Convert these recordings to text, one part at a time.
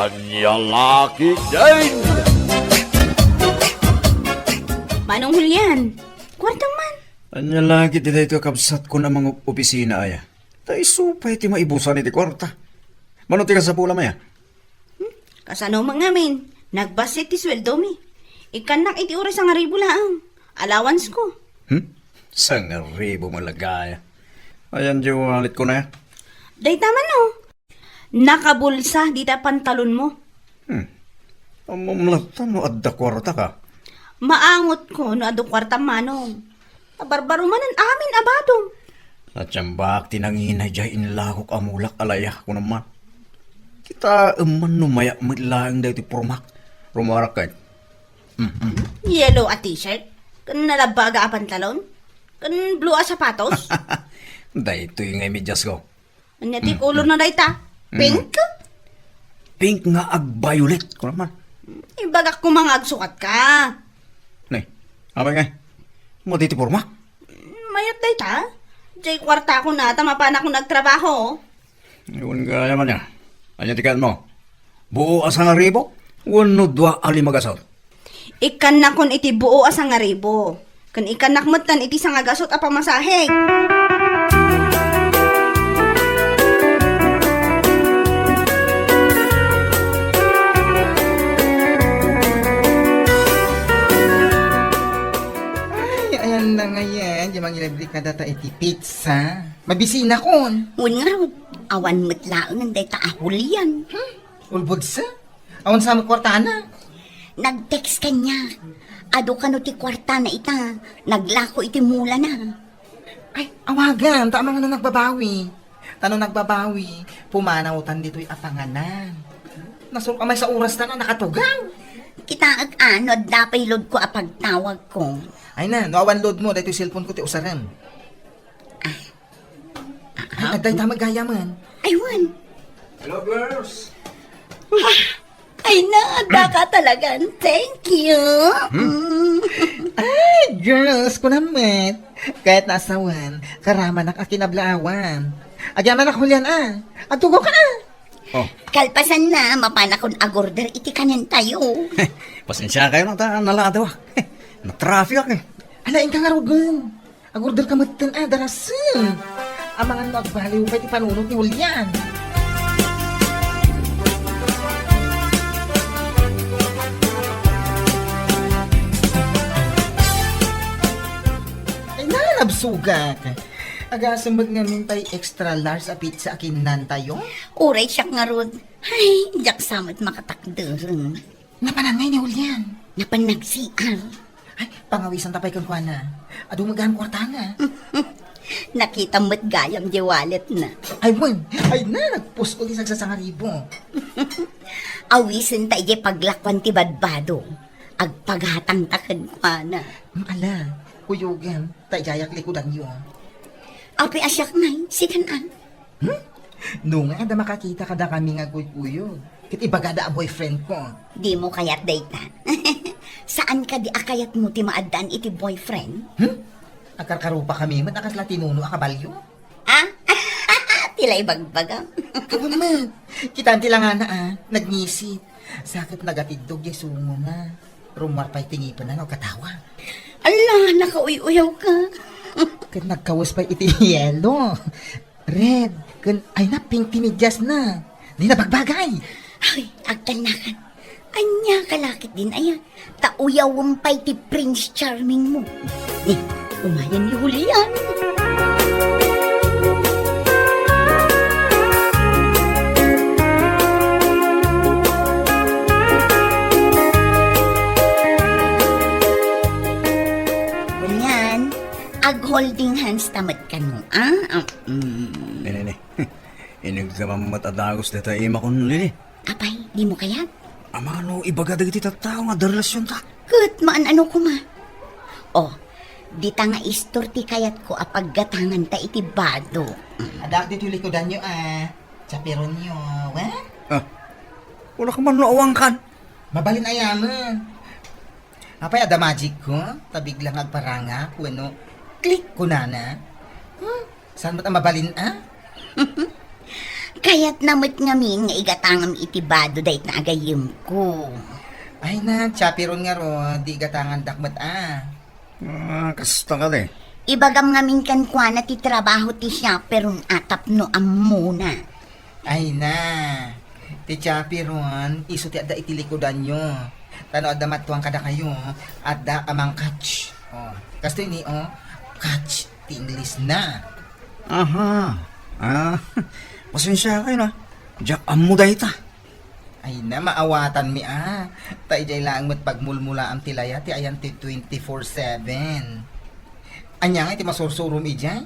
Anyalaki din! Manong Julian, kwartang man. Anya lagi ti dayto kabsat ko na mga opisina aya. Tay supay ti maibusan iti kwarta. Mano ti ka sa pula maya? Kasano mga min, nagbasit ti sweldo mi. Ikanak iti oras ang aribo lang. Allowance ko. Sang ribo malagaya. Ayan di walit ko na ya. Day tama no. Nakabulsa di ta pantalon mo. Amamlatan no adda kwarta ka. Maangot ko no ado kwarta manong. Abarbaro manan amin abadong. At siyambak tinangina jay inlakok amulak alaya ko naman. Kita man numaya maglaang dahi ti pormak. Rumarak ka. Yellow a t-shirt. Kan nalabaga a pantalon. Kan blue a sapatos. Dahito yung medyas ko. Anya ti color na day ta. Pink. Pink nga ag violet ko naman. Ibagak ko mga agsukat ka. Nay, abay nga. Mo diti pormak. Mayat day ta. Jay kwarta ko na tamapan ako nagtrabaho. Iwan ka naman niya. Anya tikan mo. Buo asang ribo. Wano dua alimagasaw. Ikan na kon iti buo asang aribo. Kan ikan nakmatan iti sangagasot a pamasaheg. Ayan na nga yan, yung mga ilabli ka data iti pizza. Mabisina kon. Ngun nga rod, awan mo't laang day ta ahulyan. Ulbod sa? Awan sa kwarta na. Nag-text kanya. Ado ka no ti kwarta na ita. Naglako iti mula na. Ay, awagan, tama nga na nagbabawi. Tanong nagbabawi, pumanawtan dito'y apanganan. Nasul ka may sa oras na nakatugaw. Kita ag anod dapay load ko apagtawag ko. Ay na, nawawan load mo, dito yung cellphone ko ti usaran. Ay, aday tama gaya man. Aywan. Hello, girls. Ay na, ka talagan. Thank you. Ay, girls, ko naman. Kahit nasawan, karaman ang akinablawan. Agyaman ako yan Atugo ka na. Oh, Kalpasan na, mapanakon agorder iti kanin tayo. pasensya kayo na ta naladaw. Na-traffic ako eh. Alain ka nga rugan. Agorder ka matan darasin. Ang mga nagbaliw pa iti panunod ni Julian. Ay na, nabsugak. Agasambag namin tayo extra large a pizza akin tayo. Uray siya nga rod. Ay, jak samot makatakdereng. Napanangay ni Julian. Napanagsiar. Ay, pangawisan tapay kang kuana. Ado magahan kwarta nga. Nakita mo't gayam di wallet na. Ay, wan. Ay na, nagpost ulit sa sangaribo. Awisin tayo paglakwan ti badbado. Agpaghatang takad pa na. Ala, kuyugan. Tayo jayak likudan yun. Api asyak ngay, sikanan. No nga, da makakita ka da kami nga kuy-kuyo. Kit ibagada ang boyfriend ko. Di mo kayat data. Saan ka di akayat mo ti maadaan iti boyfriend? Akarkarupa kami, matakas latinuno akabalyo. Ah? Tilay bagbaga. Kawaman, kita lang nga na nagnisit. Sakit nagatidog yung sungo na. Rumar pa'y tingipan na katawa. Ala, nakauy-uyaw ka. Kat nagkawas pa iti yelo. Red, kan ay na pink timidyas na. Di na bagbagay. Ay, agtanakan. Anya kalakit din aya. Tauyawang pa'y ti Prince Charming mo. Ni, umayan ni Julian. Julian, ag-holding hands tamat ka no, Nene. Inig ka mamatadagos dito ima kon lili. Apay, di mo kayat? Ama no ibaga dagiti tattao nga da relasyon ta. Kat, maan ano ko ma? Oh, di ta nga istorti kayat ko apaggatangan ta iti bado. Adak dito likodan nyo Chaperon nyo, Wala ka man naawang kan. Mabalin ayaman. Apay ada magic ko, tabig lang agparanga, kuno, click ko na. Saan ba't ang mabalin Kaya't namit ngamin nga igatangam itibado dahit na agayim ko. Ay na, chapiron nga ro, di gatangan dakmat Kasta ka de. Ibagam ngamin kan kwa na ti trabaho ti siya pero atap no amuna. Ay na, ti chapiron, iso ti adda itilikodan nyo. Tano adda matuang kada kayo, adda amang catch. Oh, kasto ini catch, ti English na. Aha. Pasensya kayo na. Jack, amo dahi ta. Ay na, maawatan mi Tay jay lang mo't pagmulmula ang tilaya, ti ayan ti 24/7. Anya nga, ti masursurum ijay.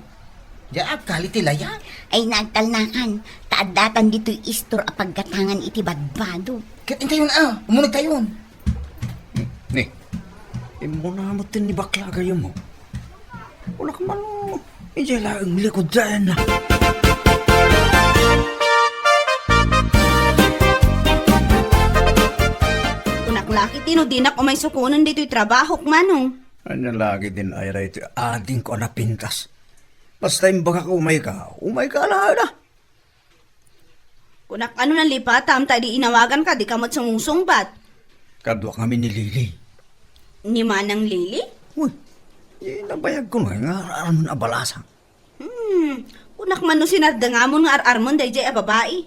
Diya, kali tilaya. Ay nagtalnakan, taadatan dito'y istor a paggatangan iti badbado. Kat tayon umunag tayon. Ni, imo na mo tin ni bakla kayo mo. Wala ka man mo. Ijay lang likod dyan na. Unaklaki tinudinak o may sukunan dito'y trabaho manong. Ano lagi din ay ito ading ko na pintas. Basta yung baka umay ka na. Kunak ano nang lipatam, di inawagan ka, di ka mo't sumusungbat. Kadwa kami ni Lily. Ni Manang Lili? Uy, nabayag ko nga aram na abalasang. Kunak man no sinardangamon nga ar-armon day jay a babae.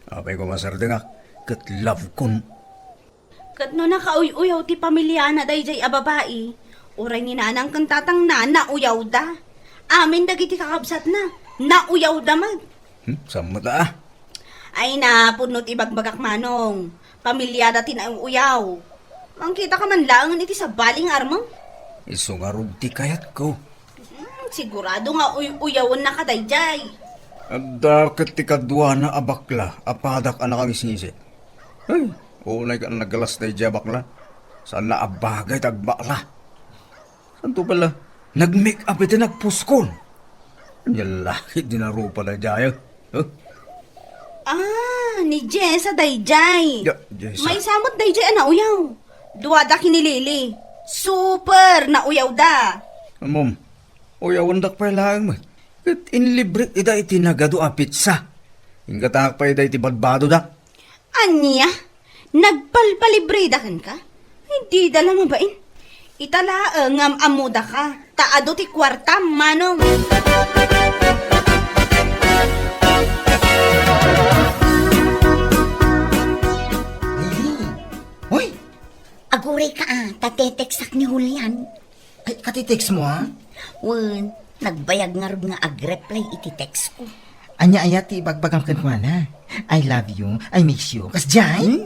Apay ko masarda nga, kat love kun. Kat no nakauy-uyaw ti pamilya na day jay a babae, uray ni nanang kang tatang na uyaw da. Amin dagiti kakabsat na, nauyaw da mag. Samot ah. Ay na, punot ibagbagak manong. Pamilya dati na uyaw. Mangkita ka man lang iti sa baling armong. Iso nga rugti kayat ko. Sigurado nga uyawon na ka dayjay. Adda kat ti kadwa na abakla, apadak anak ang isisi. Ay, unay ka na nagalas na bakla. Saan na abagay tagbakla. Saan to pala? Nag-make up ito nagpuskol. Nyalaki dinarupa na jaya. Huh? Ni Jessa dayjay. Jessa. May samot dayjay na uyaw. Duwada kinilili. Super na uyaw da. Mom, uyawan dak pa lang mo. Kat inlibre ida iti nagado a pizza. Ingatak pa ida iti badbado da. Anya? Nagpalpalibridahan ka? Hindi dala mabain. Italaang amuda ka. Taado ti kwarta, manong. Lili, hoy, Aguray ka tateteksak ni Julian. ay katitext mo Wen, nagbayag nga rin nga ag-reply iti text ko. Anya aya ti bagbagang kanwana. I love you, I miss you. Kas jay?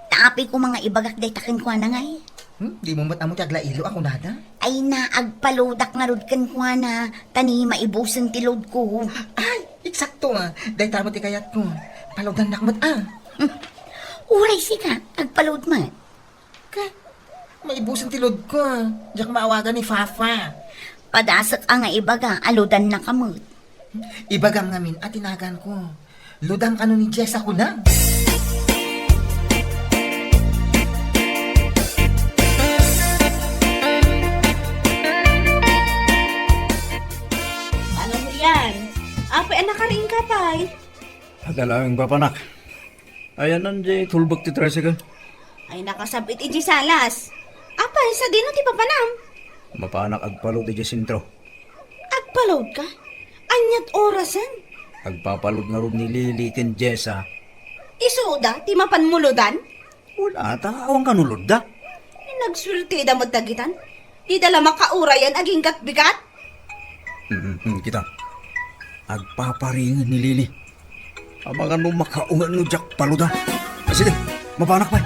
Taapi ko mga ibagak day takin ko na ngay. Di mo mat amo ti agla ilo ako nada. Ay na agpaludak nga rod kan ko na tani maibusan ti load ko. Ay, eksakto Day tamo ti kayat ko. Palawdan nakmat Uray sika, agpaload man. Ka, maibusan ti load ko. Diyak maawagan ni Fafa. Padasak ang nga ibaga, aludan na kamot. Ibagam ngamin at tinagan ko. Ludang kano ni Jess ako na. Ano mo yan? Apay anak ka rin ka pa'y. Adalang papanak. Ayan nandiyan tulbog ti tricycle. Ay nakasabit iji salas. Apay sa dino ti papanam. Mapanak agpalod ti sentro. Agpaload ka? Anyat orasan? Agpapalod nga rin ni Lily ken Jessa. Isuda, ti mapanmuludan? Wala awang kanulod da. Nagsulti da mo tagitan? Di dala makaurayan aging gatbigat? Kita. Agpaparingan ni Lily. Abangan mo makaungan no Jack paluda. Sige, mapanak pa.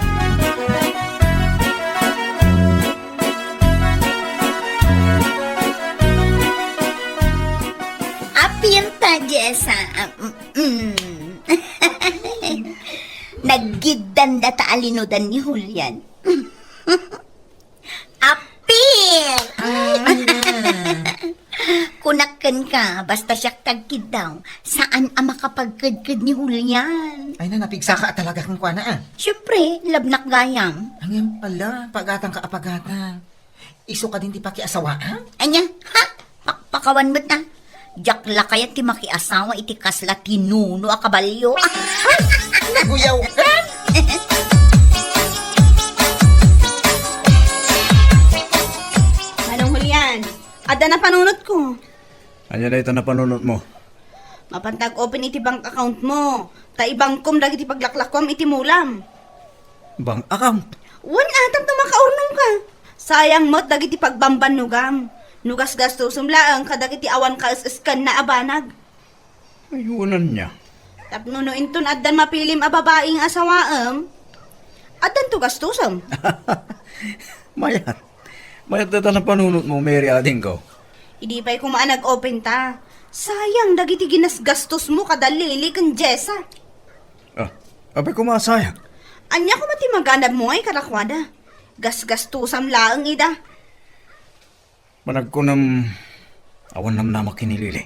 Apirta, Jessa. Naggidan data alinudan ni Julian. Apir! Kunakan ka, basta siya tagkid daw. Saan ang makapagkadkad ni Julian? Ay na, napigsa ka talaga kang kwana Siyempre, labnak gayam. Hanggang pala, pagatang ka apagatang. Iso ka din di pakiasawaan? Anya, ha? Pakawan mo't na. Jakla kayat ti makiasawa iti kasla tinuno a kabalyo. Naguyaw ka? Manong Julian, ada na panunot ko. Anya na ito na panunot mo. Mapantag open iti bank account mo. Ta ibang kum dagi ti paglaklakwam iti mulam. Bank account. Wan atap na makaurnong ka. Sayang mo't dagi ti pagbamban nugam. Nugas gasto sumlaang kadagiti awan ka iskan na abanag. Ayunan niya. Tapno no inton addan mapilim a babaeng asawaam. Addan to gastusam. Mayat. Mayat na ito na panunot mo, Mary ading ko. Hindi pa'y kumaan nag-open ta. Sayang dagiti ginasgastos mo kadalili kan Jessa. Ah, abay kumasayang. Anya ko mati maganap mo ay karakwada. Gasgastusam laang ida. Manag ko nam awan nam na makinilili.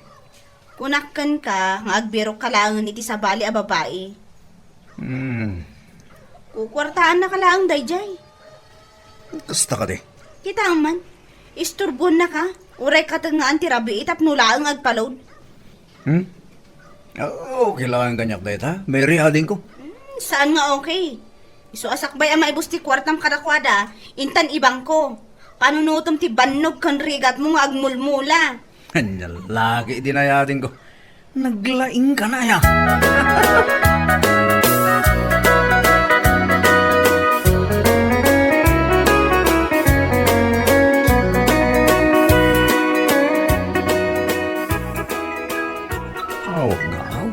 Kunakkan ka, nga agbiro kalangan iti sabali a babae. Kukwartaan na kalaang dayjay. Kasta ka di. Kita man, isturbon na ka. Uray ka nga antirabi itap nulaang agpalod. Okay lang ang ganyak dahit ha. Mary ading ko. Saan nga okay? Iso asakbay ang maibus ti kwartam karakwada, intan ibang ko. Panunutom ti bannog kan rigat mo nga agmulmula. Anya lagi dinayatin ko. Naglaing ka na ya.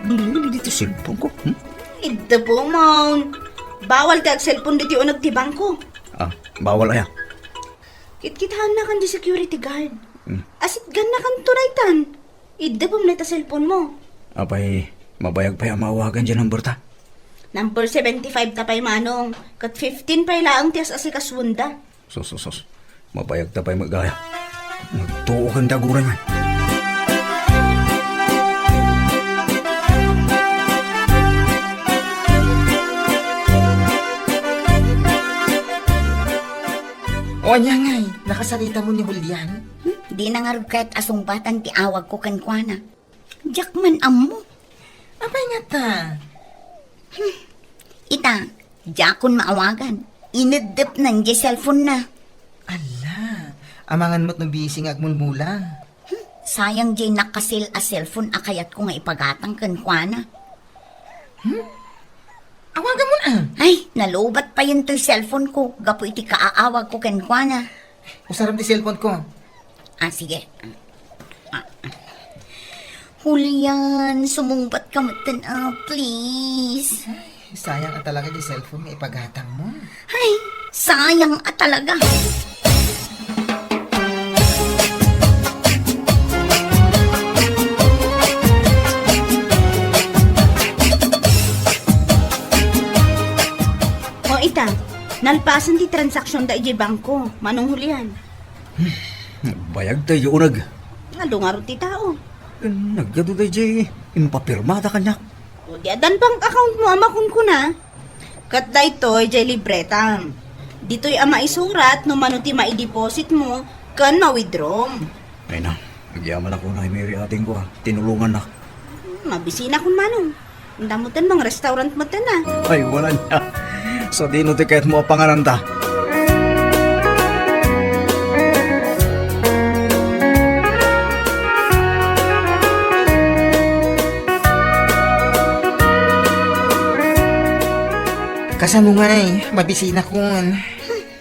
Dili dito cellphone ko. Ito po, Mon. Bawal ka cellphone dito o nagtibang ko. Ah, bawal aya. Kitkitahan na kan di security guard. Asit gan na kan tunaytan. Ida po na cellphone mo. Apay, mabayag pa yung mawagan dyan ng burta. Number 75 tapay manong. Kat 15 pay laang tiyas asikaswunda. Sos. Mabayag ta pa'y magaya. Nagtuo kang daguran man. O anya ngay, nakasalita mo ni Julian. Di na nga rin kahit asungbatan ti awag ko kankwana. Jakman amo. Abay nga ta. Ita, jakon maawagan. Inedep nang di cellphone na. Ala, amangan mo't nabisi nga agmulmula. Sayang di nakasil a cellphone akayat ko nga ipagatang kankwana. Awagan mo na. Ay, nalubat pa yun to'y cellphone ko. Gapo iti kaaawag ko kankwana. Usarap di cellphone ko. Ah, sige. Julian, sumungbat ka matan please. Sayang at talaga di cellphone may ipaghatang mo. Ay, sayang talaga. O ita, nalpasan di transaksyon da iji bangko. Manong Julian. Bayag tayo unag. Nalungaro ti tao. Naggado tayo dyan. Impapirmada kanyak. O di adan bank account mo amakun ko na. Kat da ito iji libretam. Dito'y ama isurat no manuti maideposit mo kan ma-withdraw. Ay na, nagyaman ako na Mary ating ko ha. Tinulungan na. Mabisina kun manong. Damutan bang restaurant mo na. Ay, wala niya. So, di no tiket mo pangananta. Kasanungay, mabisina kun.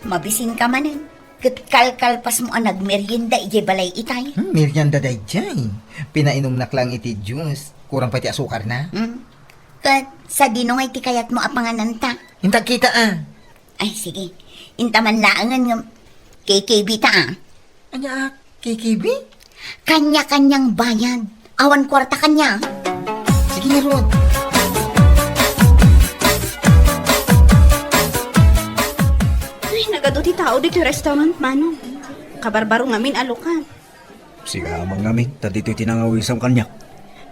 Mabisin ka manin. Kalkalpas mo ang nagmerienda ije balay itay. Merienda day jay. Pinainom na lang iti juice. Kurang pati asukar na. Kat sa dinongay ti kayat mo apangananta. Hintag kita ah. Ay, sige. Intaman laangan ng KKB ta Anya, KKB? Kanya-kanyang bayan. Awan kwarta kanya. Sige na Rod. Ay, nagado ti tao dito yung restaurant manong. Kabarbaro ngamin alukan. Siga amang namin, dito'y tinangawisang kanyak.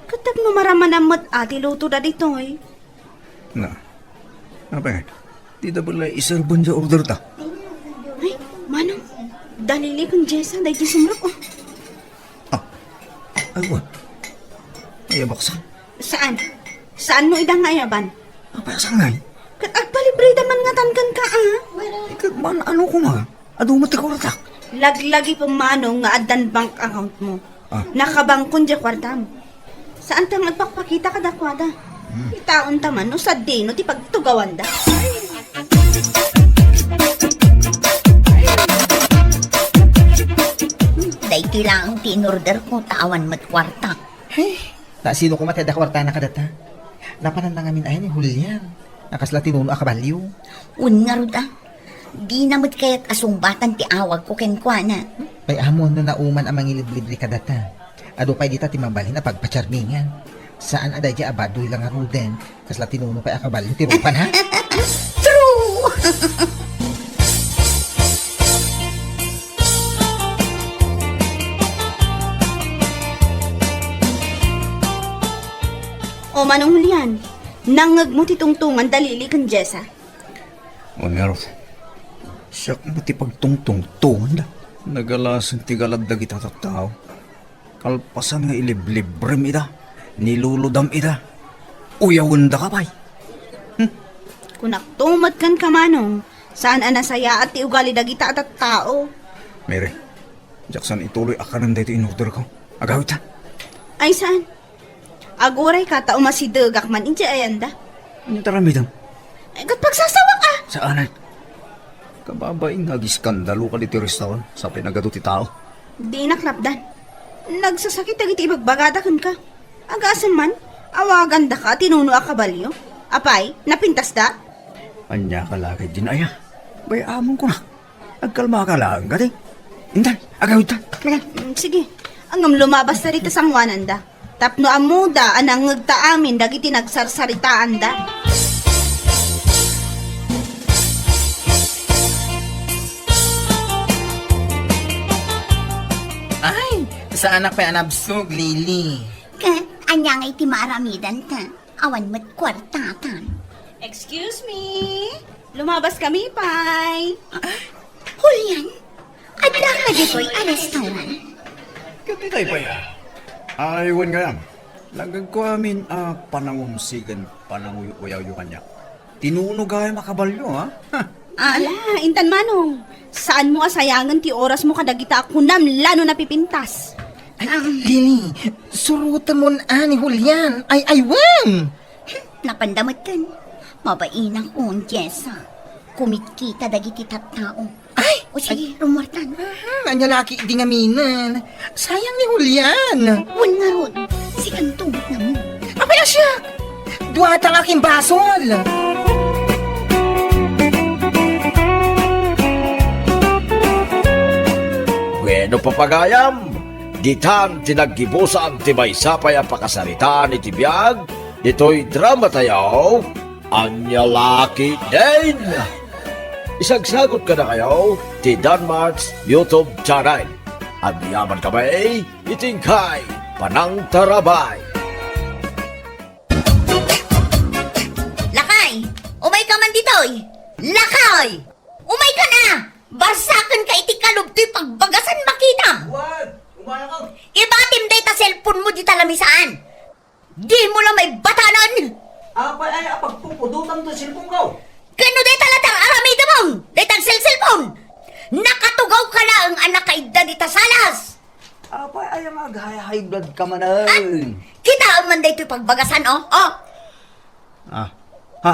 Katag no maramanamot ati luto da dito eh. Na, apa nga? Di da bala isalbon sa order ta. Ay, manong. Dalili kong Jessa, dahi ti sumrok oh. Ay, what? Ay, baksan. Saan? Saan mo idang ngayaban? Apa sa ngay? Kat agpalibre daman nga tankan ka Ikat man, ano ko nga? Ado mo tikuratak. Laglagi pumano nga adan bank account mo. Ah. Nakabangkon di kwarta mo. Saan tang nagpakpakita ka dakwada? Itaon taman no sa dino ti pagtugawan da. Day kailangang tinorder ko tawan mat kwarta. Hey, sino ko mateda kwarta na kadata? Napanan na ngamin ay ni Julian. Nakasla tinuno akabalyo. Un nga rod Di namot kaya't asumbatan ti awag ko kenkwana. May amon na nauman ang mangiliblibli kadata. Ado pa'y dita timambalin na pagpacharmingan. Saan aday di abadoy lang nga ruden. Kasla tinuno pa'y akabalyo tirupan ha? True! O manong Julian, nangag mo titungtungan dalili kan Jessa. O nga, siyak mo ti pagtungtungtungan da. Nagalasan ti galaddag ita tattao. Kalpasan nga iliblibrim ida. Niluludam ida. Uyawan da ka pa'y. Kunak tumad kan kamanong, saan anasaya at ti ugali dagita at tao. Mary, Jackson ituloy akanan dito in-order ko. Agawit ha. Ay saan? Aguray ka tao masidagak man inja ayanda. Ano taramidam? Ay kat pagsasawak ah! Saanan? Kababaing nag-iskandalo ka dito restaurant sa pinagado ti tao. Di nakrapdan. Nagsasakit agiti ibagbagadakan ka. Agasan man, awagan da ka, tinuno a kabalyo. Apay, napintas da? Anya ka lagay din aya. Bay amon ko na. Agkalma ka lang ka din. Indan, agawit ha. Sige, angam lumabas na rito sang wananda. Tapno amuda, anang ngagtaamin, dagiti nagsarsaritaan da. Ay, sa anak pa'y anabsog, Lily. Kat anya nga iti maaramidan ta. Awan mat kwartatan. Excuse me? Lumabas kami, Pay. Julian, adla ka dito'y arestawan. Kapitay pa ya. Aywan kaya. Lagag ko amin panangumsigan pananguyaw yung kanya. Tinuno gaya makabalyo ha. Ala, intan manong. Saan mo asayangan ti oras mo kadagita kunam lano napipintas? Ay, Lily, surutan mo na ni Julian. Ay, aywan! Napandamot kan. Mabainang on, Jessa. Kumikita dagiti tattao. Ay! O sige, rumartan. Anya laki di nga minan. Sayang ni Julian. Wan nga rod. Si Kantubot na mo. Apaya siya! Duwat ang aking basol! Bueno papagayam, ditan tinaggibusan ti may sapay ang pakasaritaan iti biyag, dito'y drama tayo, Anya Laki Din. Isagsagot ka na kayo, ti Danmarks YouTube channel. At yaman kami, itingkay, Panang Tarabay. Lakay! Umay ka man ditoy! Lakay! Umay ka na! Basakan ka iti kalubtoy pagbagasan makita! Juan, umaya ka. Ibatim day ta cellphone mo di talamisaan! Di mo lang may batanan! Apa ay pagpupudutan to silpong ko. Kano day talatang aramida mong! Day tang cellphone! Nakatugaw ka na ang anak ka edad di tasalas! Apa ay high blood ka man ay. Kita man day ito'y pagbagasan, oh! Oh! Ha?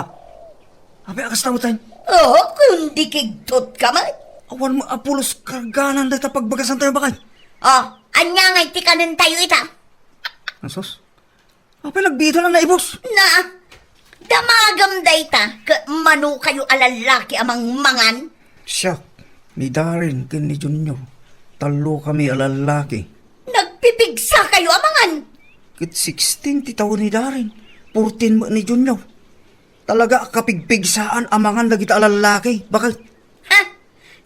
Apa akas tamutan? Oh, kundi kigtot ka man! Awan mo apulos karganan dahil pagbagasan tayo bakay. Oh, anya nga iti kanan tayo ita! Asos? Apa nagbito lang na ibos? Na, damagam dayta, manu kayo alalaki amang mangan. Siya, ni Darin, kin ni Junior. Talo kami alalaki. Nagpipigsa kayo amangan. Kit 16 ti taon ni Darin. 14 mo ni Junior. Talaga kapigpigsaan amangan na kita alalaki. Bakit? Ha?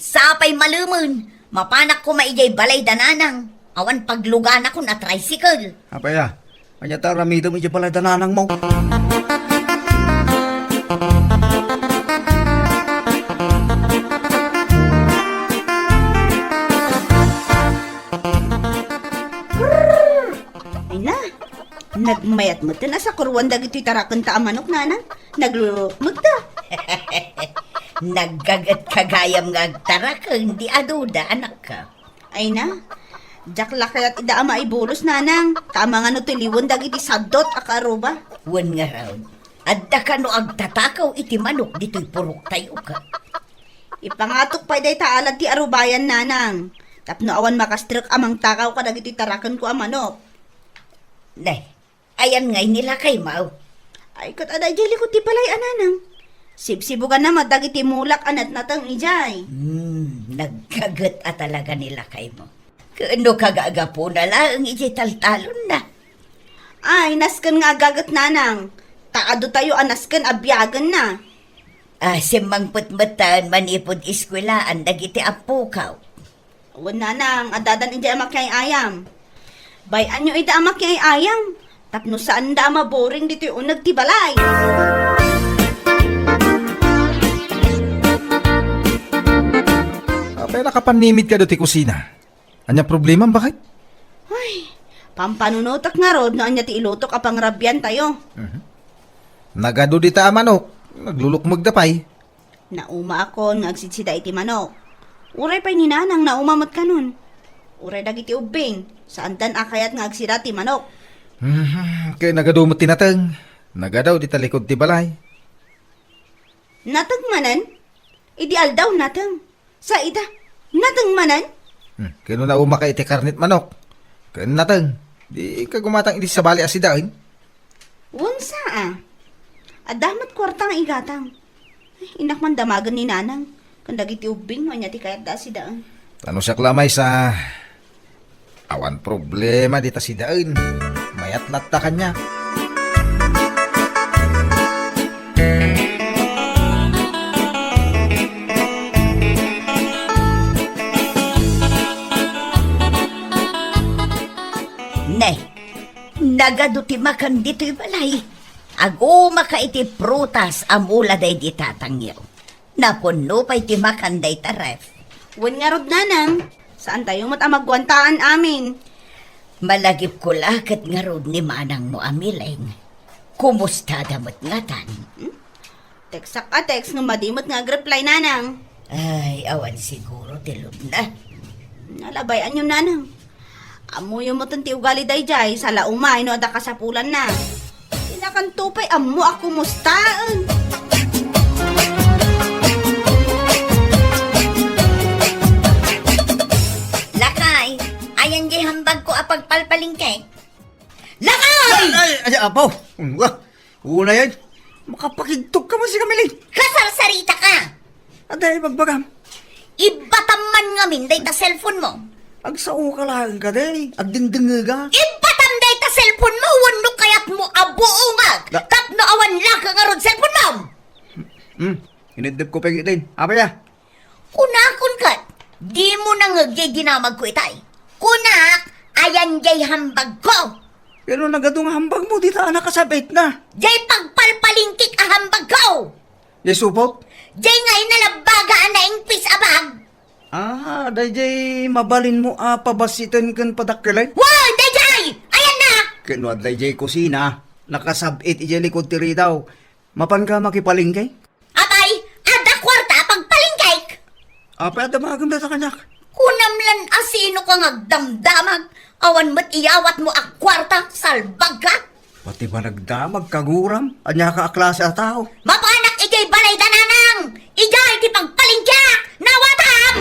Sapay malumun. Mapanak ko maijay balay dananang. Awan paglugan ako na tricycle. Apa ya? Kanya taramida mo dyan pala dananang mo. Ay na, Mayat mo na sa kurwan dagiti tarakan ta manok nanang. Naglulukmag ta. Nagkagat kagayam nga agtara ka, hindi aduda, anak ka. Ay na. Jak lakayat ida ama ibulos nanang. Tama nga no tiliwan dagiti sadot akaruba. Wan nga raw. Adda ka no agtatakaw iti manok, dito'y purok tayo ka. Ipangatok pa day taalad ti arubayan nanang. Tapno awan makastruk amang takaw ka dagiti tarakan ko amanok. Nay, ayan ngay nila kay Mau. Ay kat aday jay likod ti palay ananang. Sibsibugan na madagiti mulak anat natang ijay. Nagkagat at talaga nila kay mo. Kano kagagapo na lang, iti taltalon na. Ay nasken nga agagat nanang. Taado tayo anasken abyagan na. Simang putmatan manipod iskwelaan, dagiti apukaw. Awan nanang adadan ijay amak kay ayam. Bayan nyo ida amak kay ayam. Tapno saan da maboring dito yung unag ti balay. Pero nakapanimid ka do ti kusina. Anya problema bakit? Ay, pampanunotak nga rod no anya ti ilutok apang rabyan tayo. Nagado di ta manok. Naglulukmag da pay. Nauma ako nga agsitsida iti manok. Uray pa'y ninanang naumamot ka nun. Uray dagiti ubing. Saan tan akayat nga agsira ti manok. Kaya nagado mo tinatang. Nagadaw di talikod ti balay. Natang manan? Ideal daw natang. Sa ida, natang manan? Kaya na umaka iti karnit manok. Kaya natang. Di ka gumatang iti sa bali asidain. Unsa ah. Adamat kwartang igatang. Ay, inak man damagan ni nanang. Kandagiti ubing, wanya ti kayat da si daan. Ano siya klamay sa... Awan problema di ta si dain. Mayat latta kanya. Nay, nagaduti makan dito'y balay. Ago maka iti prutas amula day di tatangyaw. Napuno pa iti makan day taref. Wan nga rod nanang. Saan tayo matamagwantaan amin? Malagip ko lakit nga rod ni manang mo amileng. Kumusta damot nga tan? Teksak a text nga madimot nga agreply nanang. Ay, awan siguro tilod na. Nalabayan yung nanang. Amuyo mo tanti ugali day jay sa laumay no ada kasapulan na. Inakan tupay amu ako mustaan. Lakay, ayan di hambag ko apagpalpaling kay. Lakay! Ay, apaw. Una yan. Makapakigtog ka mo si Kamiling. Kasarsarita ka! Aday, magbagam. Ibataman nga min day ta cellphone mo. Agsao ka lang ka, day. Agdingding ka. Ibatam day ta cellphone mo, wano kayat mo abuungag. Da- Tapno awan laka nga ron cellphone mo. Inidip ko pagitin. Apa ya? Kunakon kat, di mo nangyay dinamag ko itay. Kunak, ayan jay hambag ko. Pero nagadong hambag mo, di ta anak kasabit na. Jay pagpalpalingkik a hambag ko. Yesupot? Jay ngay nalabaga na ingpis abag. Dayjay, mabalin mo pabasitan kan padakilay. Wow, dayjay! Ayan na! Kinuad dayjay kusina. Nakasabit ijay likod tiri daw. Mapan ka makipalingkay? Abay, ada kwarta pagpalingkay. Apa ada maganda sa kanyak? Kunamlan asino kang agdamdamag. Awan mo't iyawat mo ang kwarta, salbag ka. Pati ba nagdamag kaguram? Anya ka aklase a tao? Mapanak ijay balay dananang. Ijay di pagpalingkyak. Nawatam!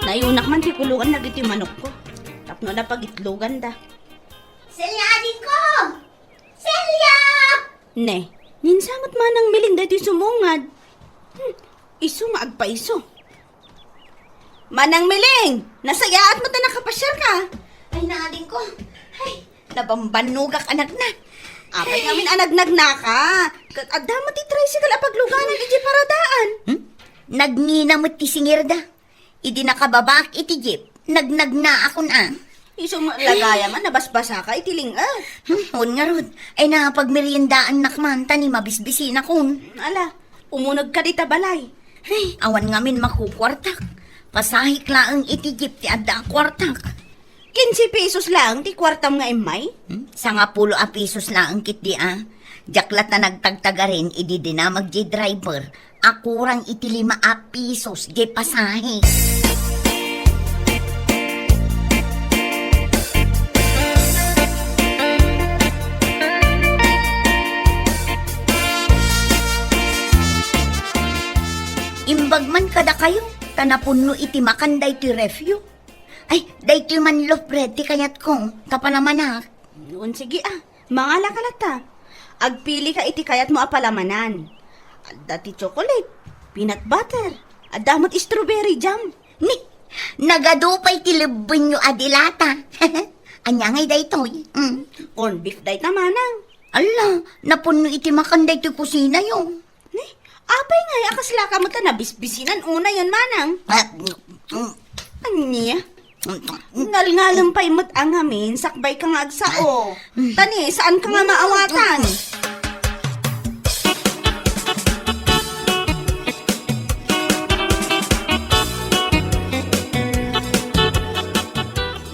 Nayunak man ti kulungan na dito yung manok ko. Tapno na pagitlugan da. Celia, adin ko! Celia! Ne, ninsamot manang miling dati sumungad. Iso maagpa iso. Manang miling! Nasayaat mo ta nakapasyar ka. Ay, naadin ko. Ay, nabambanugak anak na. Apay namin anagnag na ka. Adama ti tricycle apagluganan iti paradaan. Nagnina mo't ti singirda. Idi nakababak iti jeep. Nagnag na ako na. Iso lagaya man, nabasbasa ka, itiling Hun nga rod. Ay napagmeriendaan nakmanta ni mabisbisin akon. Ala, Umunag ka dita balay. Ay, awan ngamin makukwartak. Pasahik laang itijip ti adda ang kwartak. 15 pesos lang, ti kwartam nga imay. Sa nga 10 pesos lang kit di Jaklat na nagtagtaga rin, idi din na mag-driver. Akurang iti 5 pesos, di pasahe. Imbag man kada kayo, tanapunno iti makan day ti refyo. Ay, day ti man loaf bread ti kayat ko, tapalamanak. Noon sige mga lakalata. Agpili ka iti kayat mo apalamanan. Adda ti chocolate, peanut butter, adamot strawberry jam. Ni, nagadupay ti libon nyo adilata. Anya ngay day toy. Corn beef day tamanang. Ala, napunno iti makan day ti kusina yo. Ni, apay nga akasla ka mo ta nabisbisinan una yon manang. Anya? Ngalngalam pa'y mo't ang amin, sakbay ka nga agsao. Tani, saan ka nga maawatan?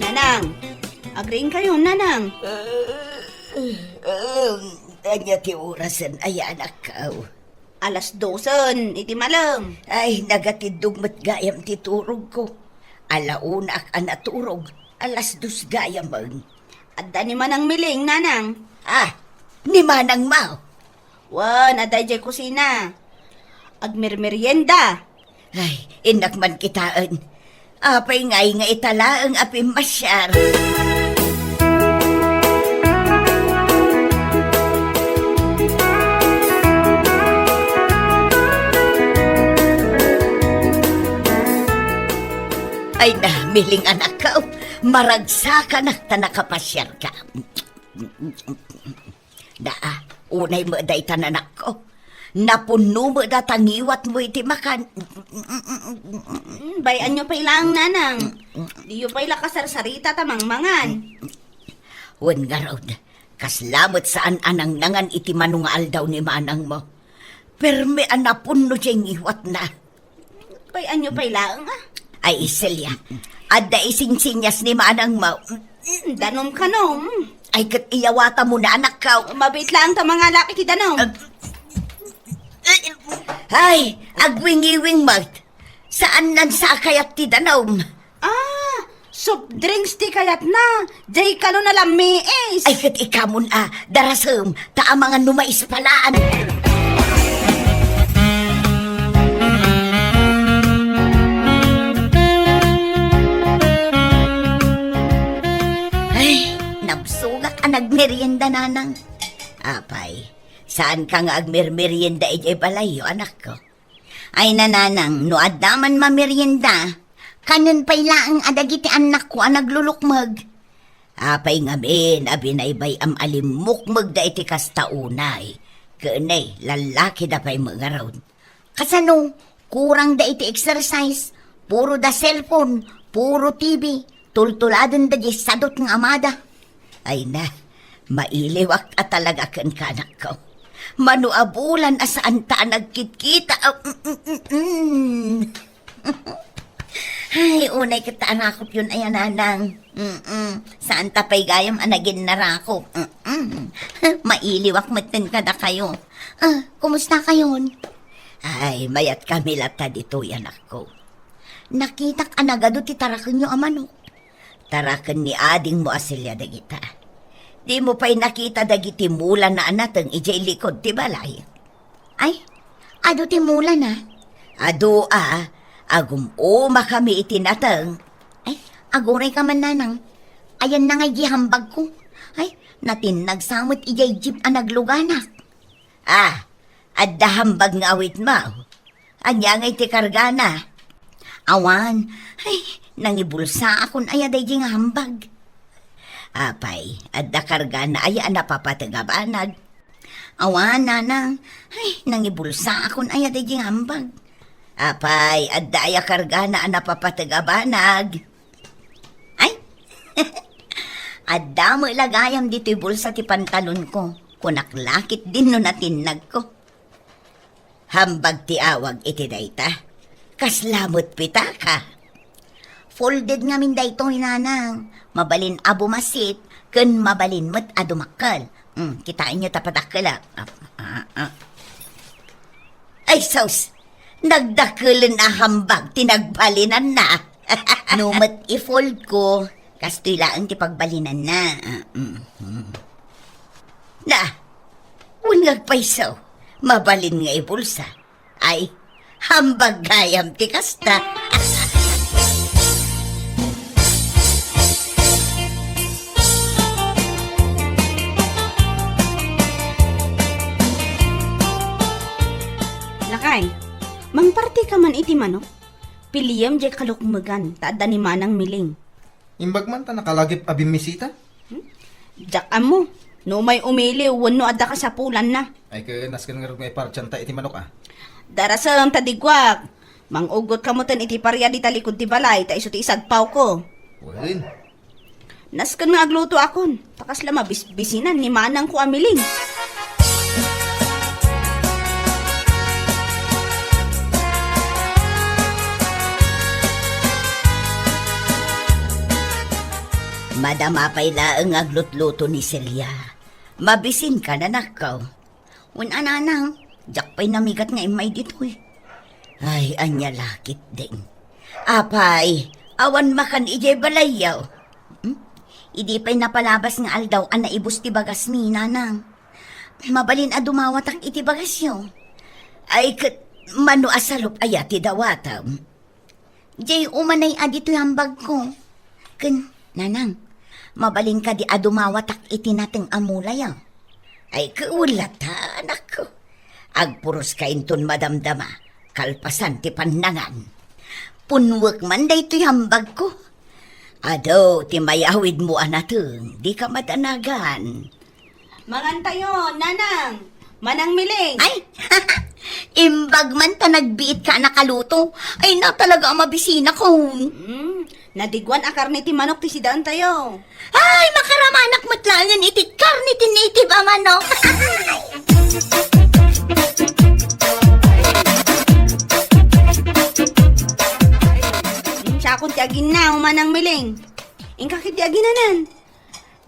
Nanang, agreeing kayo, Nanang. Anya ti orasan ay anak kao. 12:00, iti malam. Ay, nagatidog mat gayam ti turog ko. Alauna ak anaturog, 2:00 gayam ang. Adda ni manang miling, Nanang. Ni manang mau. Wan, aday jay kusina. Agmermerienda. Ay, inak man kitaan. Apay ngay nga itala ang apim masyar. Ay na, miling anak ka. Maragsa ka na nakapasyar ka. Unay mo day tananak ko. Napuno mo da tangiwat mo iti makan. Bayan nyo pa ilang, Nanang. Di nyo pa ila kasarsarita tamang mangan. Wan nga raw, kaslamot saan anang nangan iti manungal daw ni manang mo. Perme anapuno diyang iwat na. Bayan nyo pa ilang, Ay, Celia, adda ising-sinyas ni manang mo. Danom ka nom. Ay, kat iyawata mo na anak ka. Mabait lang ta mga laki ti danom. Ay, agwingi-wing mat. Saan nan sa kayat ti danom? Soft drinks ti kayat na. Jay kano na lamiis. Ay, kat ikamon darasem, taa mga numais palaan. Ay, nabsugak nagmerienda nanang. Apay, saan ka nga agmermerienda ijay balayo, anak ko? Ay nananang, no adaman mamerienda, kanon pa'y laang adagiti anak ko ang naglulukmag. Apay ngamin, abinaybay am alimukmag da iti kastaunay. Kanay, lalaki da pa'y mga raon. Kasano, kurang da iti exercise, puro da cellphone, puro TV, tultuladan da di sadot ng amada. Ay na, mailiwak at talaga kan kanak ko. Manuabulan asaan ta nagkitkita. Ay, unay kita arakop yun ay ananang. Saan tapay gayam anagin narakop. Mailiwak matin ka na kayo. Kumusta kayon? Ay, mayat kami lata dito anak ko. Nakitak anagado ti tarakan nyo amano. Tarakan ni ading mo asilya dagita. Di mo pa'y nakita dagiti mula na anatang ijay likod ti balay. Ay, ado ti mula na? Ado agum-uma kami itinatang. Ay, aguray ka man nanang. Ayan na ngay gihambag ko. Ay, natin nagsamot ijay jeep ang nagluganak. Adda hambag nga awit mo. Anya ngay ti kargana. Awan, ay, nangibulsa akon ayaday di nga hambag. Apay, adda karga na aya napapatagabanag. Awan, nanang, ay, nangibulsa akon ayaday di nga hambag. Apay, adda aya karga na napapatagabanag. Ay, adda mo ilagayam dito'y bulsa ti pantalon ko. Kunaklakit din no natinag ko. Hambag ti awag iti dayta. Kaslamot pita ka. Folded ngamin dayto hinanang. Mabalin abumasit, kun mabalin mo't adumakal. Kitain nyo tapadakala. Ay, sus! Nagdakulan na hambag, tinagbalinan na. Numat i-fold ko, kastoy laang ti pagbalinan na. Na, unag paisaw, mabalin nga ibulsa. Ay, hambag gayam ti kasta. Lakay, mangparti ka man iti manok. Piliyam jay kalukmagan, taada ni manang miling. Imbag man ta nakalagip abimisita. Jak amo, no may umili, wano adda ka sa pulan na. Ay kanas ka nga may parchanta iti manok ah. Darasang tadigwag, mangugot ka mo tan iti parya di talikod ti balay, ta iso ti isagpaw ko. Well, Naskan nga agluto akon, takas lama bisinan ni manang ko amiling. Madamapay laang aglutluto ni Celia. Mabisin ka na nakaw. Ananang, jakpay namigat nga imay dito eh. Ay, anya lakit din. Apay, awan makan ijay balayaw. Idi pa'y napalabas nga aldaw ang naibus ti bagas mi, nanang. Mabalin a dumawatak iti bagas yo. Ay, mano asalop ayati dawatam. Jay umanay adito yung bag ko. Nanang, mabalin ka di adumawatak iti nating amulay ah. Ay kaulata, anak ko. Agpuros ka inton madamdama, kalpasan ti pandangan. Punwak man day ti hambag ko. Ado, ti mayawid mo anateng, di ka matanagan. Mangantayo, nanang, manang miling. Ay, imbag man ta nagbiit ka nakaluto. Ay na talaga ang mabisina ko. Nadigwan a karne ti manok ti sidaan tayo. Ay, makaramanak matlangan iti karni ti native amano. Sakon ti agin na, manang miling. Ingkakit ti aginanan.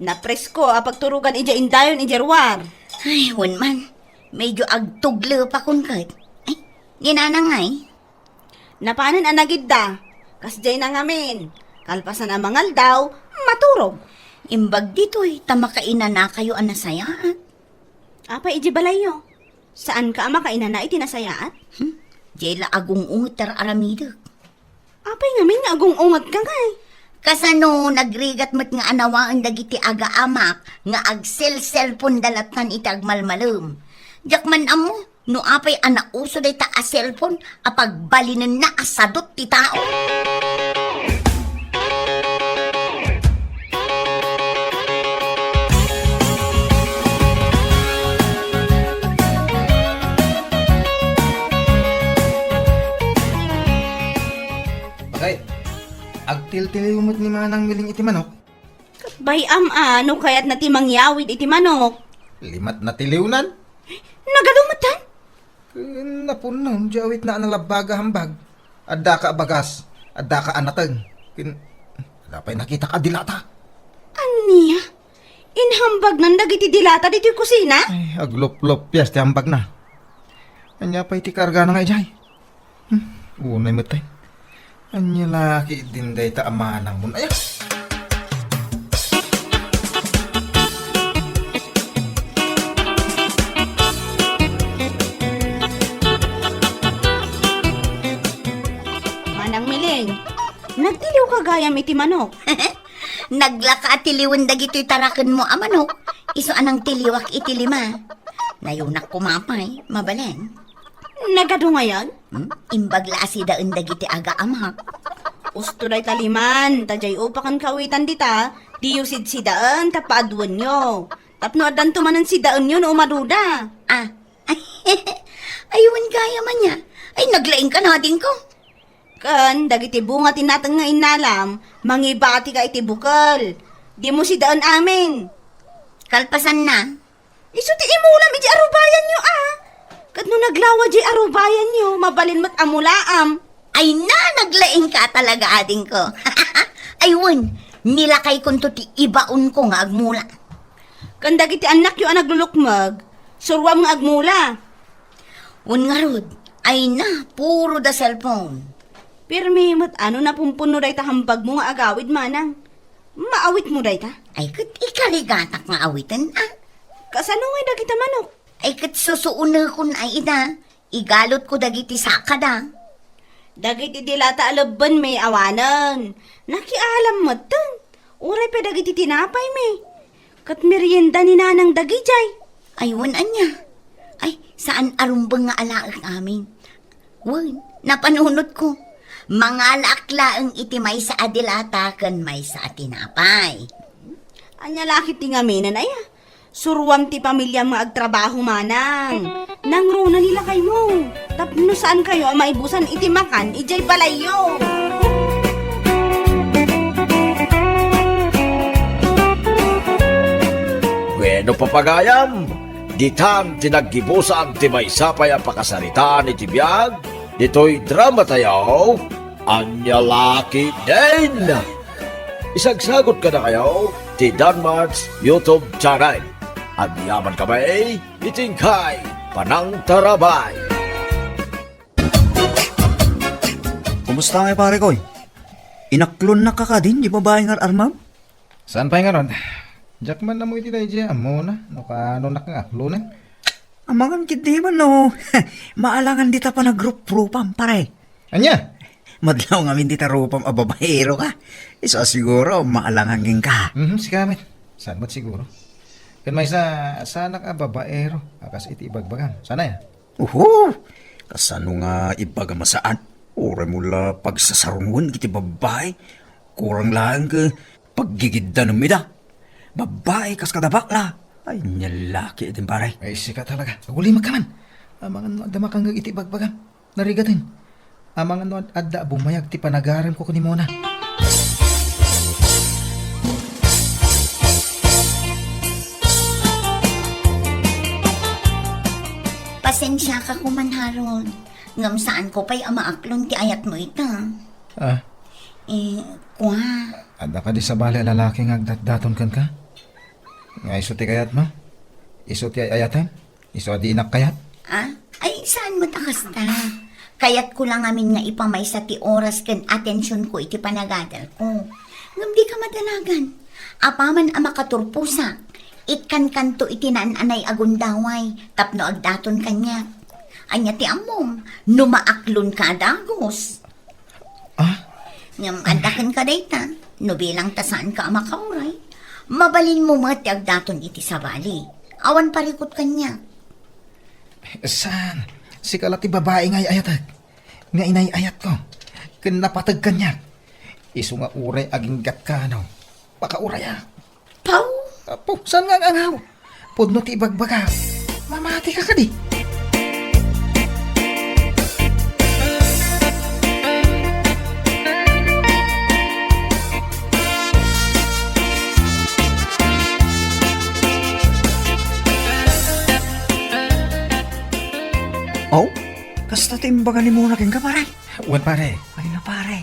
Napresko a pagturugan ija indayon ijarwar. Ay, man, medyo agtuglo pa kun kat. Ay, ginanangay. Napanan anagid da. Kasjay na ngamin. Kalpasan ang mangal daw, maturog. Imbag dito'y tamakainan na kayo ang nasayaan. Apa iji balayo? Saan ka makaina na itinasayaat? Jela agong ungutar aramidag. Apay ngamin nga agong ungat ka ngay. Kasano nagrigat mo't nga anawaan dagiti aga amak nga agsel-cellphone dalatan itag malmalum. Jakman amo, no apay anauso day ta a cellphone apag balinin na asadot ti tao. Bagay, agtil-tilimot ni manang miling iti manok. Bayam ano kaya't na ti mangyawid iti manok. Limat na tiliwnan. Nagalumatan? Napunon, jawit na ang labaga hambag. Adda ka bagas, adda ka anateng. Dapay nakita ka dilata. Aniya? Inhambag nan dagiti dilata dito yung kusina? Ay, aglop-lop piyas ti hambag na. Anya pa iti karga na nga ijay. Unay mo tay. Anya laki din day ta amanang mo. Ay, Manang miling, nagtiliw ka gayam iti manok. Naglaka at tiliwan dagito'y tarakan mo amanok. Iso anang tiliwak iti lima. Nayunak kumapay, mabalen. Nagado ngayon? Imbag laasi daan dagiti aga amak. Usturay taliman, tajay upakan kawitan dita, diyusid si daan, tapaadwan nyo. Tapno adan tumanan si daan nyo no umaduda. Ah, ayun gaya man niya. Ay, naglaing ka natin ko. Kan, dagiti bunga tinatang nga inalam, mangibati ka iti bukal. Di mo si daan amin. Kalpasan na. Iso ti imulam iti arubayan nyo ah. Kat no naglawa jay arubayan nyo, mabalin mat amulaam. Ay na, naglaing ka talaga ading ko. Ayun, nilakay ko to ti ibaon ko nga agmula. Kanda kiti anak yung naglulukmag, surwam nga agmula. Un nga rod, ay na, puro da cellphone. Pirmi mat ano na pumpuno day ta hambag mo nga agawid manang. Maawit mo day ta. Ay kat ikarigatak nga awitan ah. Kasano nga dagita manok? Ay kat susuuna kun ay ida, igalot ko dagiti sakada. Dagiti dilata alaban may awanan. Nakialam mo tan. Uray pa dagiti tinapay may. Kat merienda ni nanang dagijay. Ayun anya. Ay, saan arumbang nga alaak amin? Wan, napanunod ko. Mga alaakla ang itimay sa adilata kan may sa tinapay. Anya lakit ti ngaminan ay surwam ti pamilya mga agtrabaho manang. Nangro na nila kay mo. Tapno saan kayo ang maibusan iti makan, ijay balayo. Bueno papagayam, ditan tinaggibusan ti maysapay ang pakasaritaan iti biyag, dito'y drama tayo, Anya Laki din! Isagsagot ka na kayo, ti Danmar's YouTube channel. At yaman kami, itingkay, Panang Tarabay. Kumusta nga pare koy? Inaklon na ka ka din, di ba ba nga armam? Saan pa nga ron? Jackman na mo iti tayo dyan. Amo na. Ano na ka nga. Lunan. Amangan kit di man no. Maalangan dita pa na group rupam pare. Anya? Madlaw nga min dita rupam ababaero ka. Isa siguro maalangan ging ka. Si Kamit. Saan ba't siguro? Kan may sana ka babaero. Akas iti ibagbagan. Sana ya? Kasano nga ibaga masaan? Ura mula pagsasarungon kiti babay. Kurang lang ka paggigidda ng mida. Babae kas kadabakla. Ay, nyalaki din pare. Ay, sika talaga. Uli magkaman. Amangan no, adda makang iti bagbagan. Narigatin. Amangan no, adda bumayag ti panagarim ko ni Mona. Pasensya ka kumanharon. Ngam saan ko pa'y amaaklon ti ayat mo ita. Kwa. Adda ka di sa bali lalaki nga agdatdaton kan ka? Nga iso ti kayat mo? Iso ti ayatan? Iso di inak kayat? Ay, saan mo takas ta? Kayat ko lang amin nga ipamay sa ti oras kan atensyon ko iti panagadal ko. Ngam di ka madalagan. Apaman ang makaturpusa. Itkan kanto iti naananay agundaway. Tapno agdaton kanya. Anya ti amom, numaaklon ka dagos. Ngam andakan ka dayta. No bilang tasaan ka makauray. Mabalin mo mga ti agdaton iti sabali. Awan parikot kanya. Saan? Si kalati babae nga ayatag. Nga inay ayat ko. Kinapatag kanya. Iso nga uray aging gat ka no. Baka uraya. Pau! Apo, saan nga angaw? Pudno ti ibagbaga. Mamati ka ka di. Oh, kasta timbagan ni Muna king ka pare. Wan pare. Ay na pare.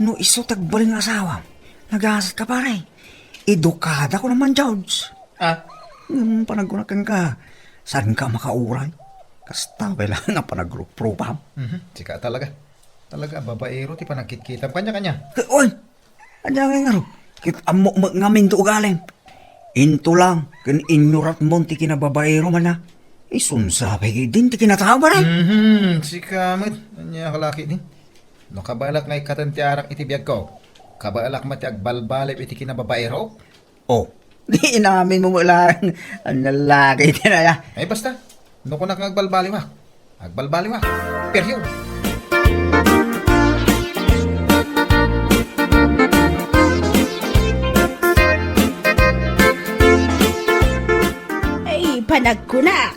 No iso tagbaling asawa. Nagasat ka pare. Edukada ko naman, George. Panagunakan ka. Saan ka makauray? Kasta wala nga panagrup-rupam. Sika talaga. Talaga, babaero ti panagkit-kitam kanya-kanya. Oy! Anya nga nga ro. Kit amo ngamin to ugaling. Into lang. Kan inurat mo ti kinababaero man na. Isunsabi din ti kinataba rin. Si Kamit. Anya kalaki din. No kabalak ngay katantiarak iti biyag ko. Kabalak mati agbalbalip iti kinababaero. Oh, di inamin mo lang. Ang lalaki din na ya. Ay basta. No ko na kang agbalbaliwak. Agbalbaliwak. Period. Ay, panag ko na.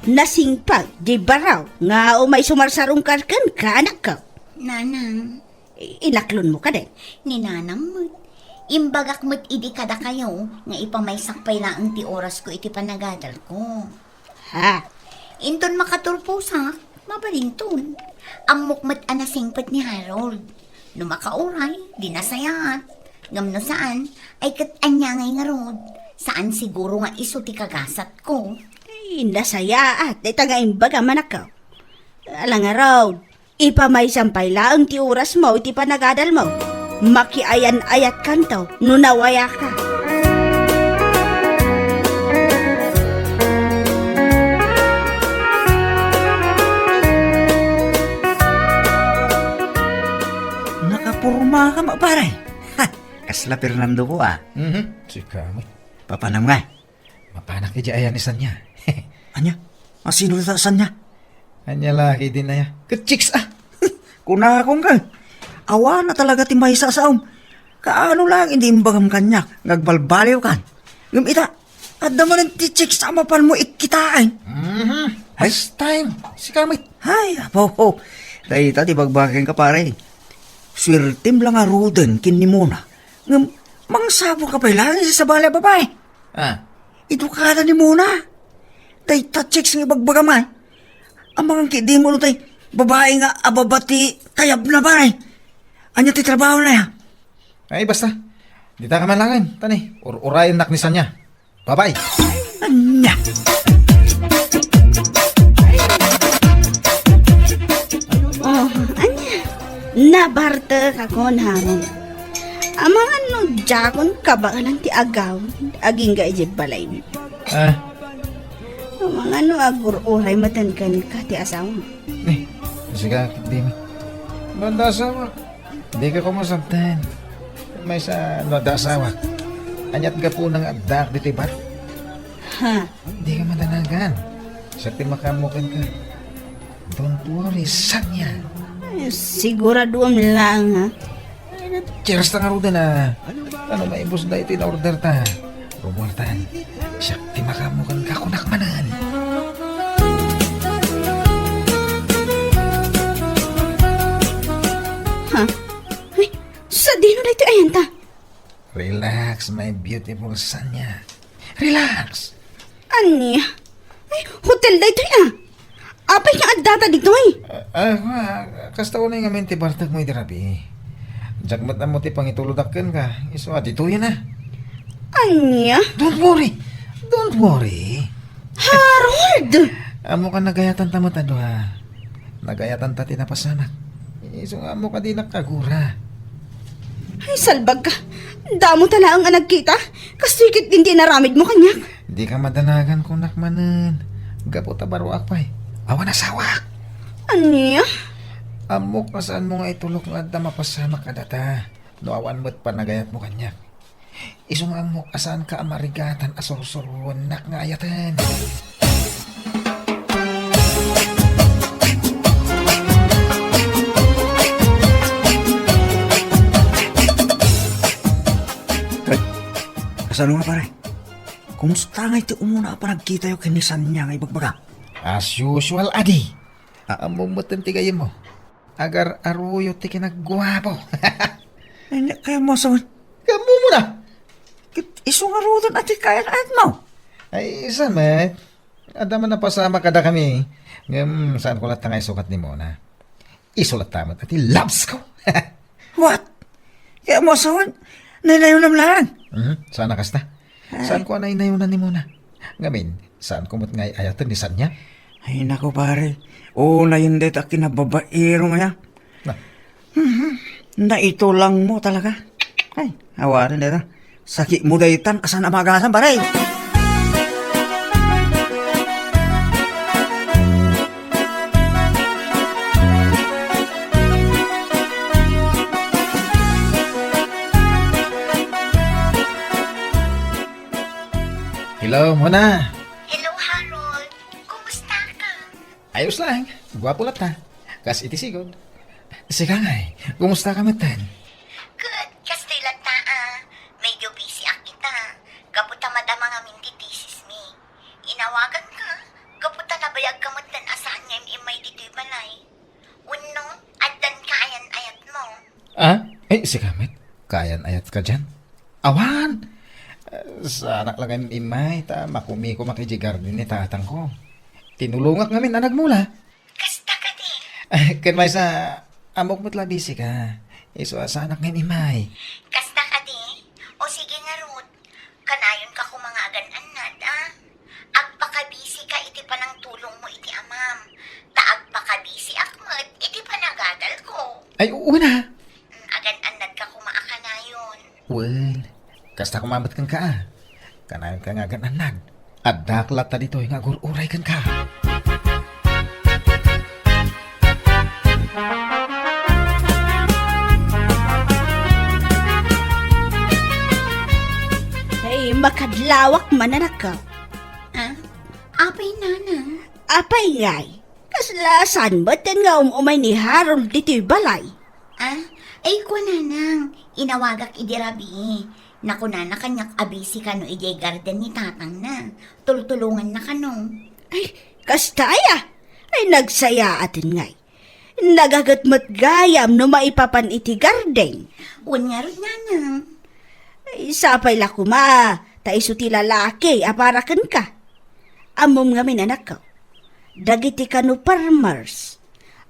Nasingpag, di baraw. Nga o may sumarsarong karkan ka, anak ka. Nanang, Inaklon mo ka din. ni nanang mo. Imbagak mo't idi kada kayo nga ipamaysak pa lang ti oras ko iti panagadal ko. Ha? Inton makaturpusak, mabalintun. Ang mukmat anasingpat ni Harold. No makauray, di nasayat. Ngam no saan, ay katanyangay nga rod. Saan siguro nga iso ti kagasat ko. Ay, nasaya at itagain baga manakaw. Alang nga raw, ipamay sampay laang ti oras mo, iti panagadal mo. Makiayan-ayat kantaw, nunawaya ka. Nakapurma ka maparay. Ha, kasla Fernando ko Si kamot. Papanam nga. Mapanak ki ayan isan niya. Anya? Sino tasan niya? Anya laki din na ya. Kachiks ah. Kunakong ka. Awa na talaga ti may sasaom. Kaano lang hindi imbagam kanya. Ngagbalbaliw kan. Ngam ita. At naman ang ti chicks sa mapan mo ikitain. This time. Si kamot. Hay, apo. Dahil ita ti bagbakin ka pare. Swirtim lang nga ruden kin ni Mona. Ngam, mangsabor ka pa lang sa balay babae. Ah. Ito kada ni Mona. Dahil ta chicks nga bagbagam nga. Ang mga kidi mo tay babae nga ababati kayab na ba eh. Anya ti trabaho na ya. Ay basta. Di ta ka manlangan. Tani. Urayan naknisan niya. Bye-bye. Anya. Oh, anya, nabarte ka kon hamon. Amang ano, jakon kabangan ti agaw, aging ga ije balay mo. Ah. Amang ano, agur-uray matan ka ni ka ti asawa. Eh. Sige. Di mi. Nada asawa. Di ka kumasabtan. May sa nada asawa. Anyat ka po ng adak di tibat. Ha, Di ka madanagan. Sa timakamukin ka. Don't worry, sanya. siguraduam lang ha. Cheers na nga rin na. Ano maibos na iti na order ta. Rumortan. Siya timakamukin ka kunakmanan. Ha? Ay, sa dino na ito ayan ta. Relax, my beautiful sanya. Relax. Ani? Ay, hotel da ito ah. Apay niya at data dito eh. Kasta ko na yung amin ti Bartag mo itirapi. Jagmat na mo ti pangituludakan ka. Iso at ito yan ah. Anya? Don't worry. Don't worry. Harold! Amo ka nagayatan tamatado ha. Nagayatan ta tinapasanak. Iso amo ka di nakagura. Ay, salbag ka. Damo tala ang nagkita. Kastikit din naramid mo kanya. Di ka madanagan kung nakmanan. Gapo tabaro akpay. Awan asawak. Anya? Amok masaan mo nga itulok nga adda mapasama ka data. No awan mo't panagayat mo kanya. Isong amok asaan ka amarigatan asursuruan nak nga ayatan. Kasano nga pare? Kumusta nga iti umuna pa nagkita yung kinisan niya nga ibagbaga? As usual, adi. Among mo't tigayin mo. Agar aruyo ti kinagguwapo. Ay, kaya mo sa... Kamu mo na. Iso nga rodan ati kaya na mo. Ay, isa met. Adaman na pasama kada kami. Ngam, saan ko lahat nga isukat ni Mona? Isulat tamat at loves ko. What? Kaya mo sa... Nailayo nam lang. Saan nakasta? Saan ko anay nayunan ni Mona? Ngamin, saan ko mo't ngay ayatan ni Sanya? Ay, nako pare. Oo, na yun dito kinababaero nga. Na, Na ito lang mo talaga. Ay, awarin dito. Sakit mo daytan, asan na magasan pare. hello, Mona. Hello, Harold. Kumusta ka? Ayos lang. Gwapo lang ta. Kas iti sigod. Sige ngay, kumusta ka matan? Good. Kastila ta medyo busy akita. Kaputa madama nga minti thesis mi. Inawagan ka. Kaputa nabayag ka matan asaan nga imay dito'y balay. Uno, addan kaayan ayat mo. Ah? Eh, sige met. Kayan ayat ka dyan. Awan! Sa anak lang ang imay, ta makumi ko makijigarden ni tatang ko. Tinulungak ngamin anak mula. Kasta ka di. Kan may sa amok mo't labisi ka. Iso sa anak ngayon imay. Kasta ka di. O sige nga, Ruth. Kanayon ka kung mga agan-anad, ah. Agpakabisi ka, iti pa ng tulong mo, iti amam. Taagpakabisi akmat, iti pa nagadal ko. Ay, oo na. Agan-anad ka kung maakanayon. Well, kasta kumabot kan ka ah. Kanayon ka nga gananag. At daklat ta dito nga gururay kan ka. Ay, makadlawak man anak ka. Ah? Apay nanang. Apay ngay. Kaslasan ba't nga umay ni Harold dito'y balay? Ah? Ay ko nanang. Inawagak idirabi. Nakunana kanyak abisi ka no ijay garden ni tatang na. Tultulungan na kano. Ay, kastaya. Ay, nagsaya atin ngay. Nagagatmat gayam no maipapan iti garden. Unya rin nanang. Ay, sapay lakuma. Taiso ti lalaki, aparakan ka. Amom nga minanak ko. Dagiti kano farmers.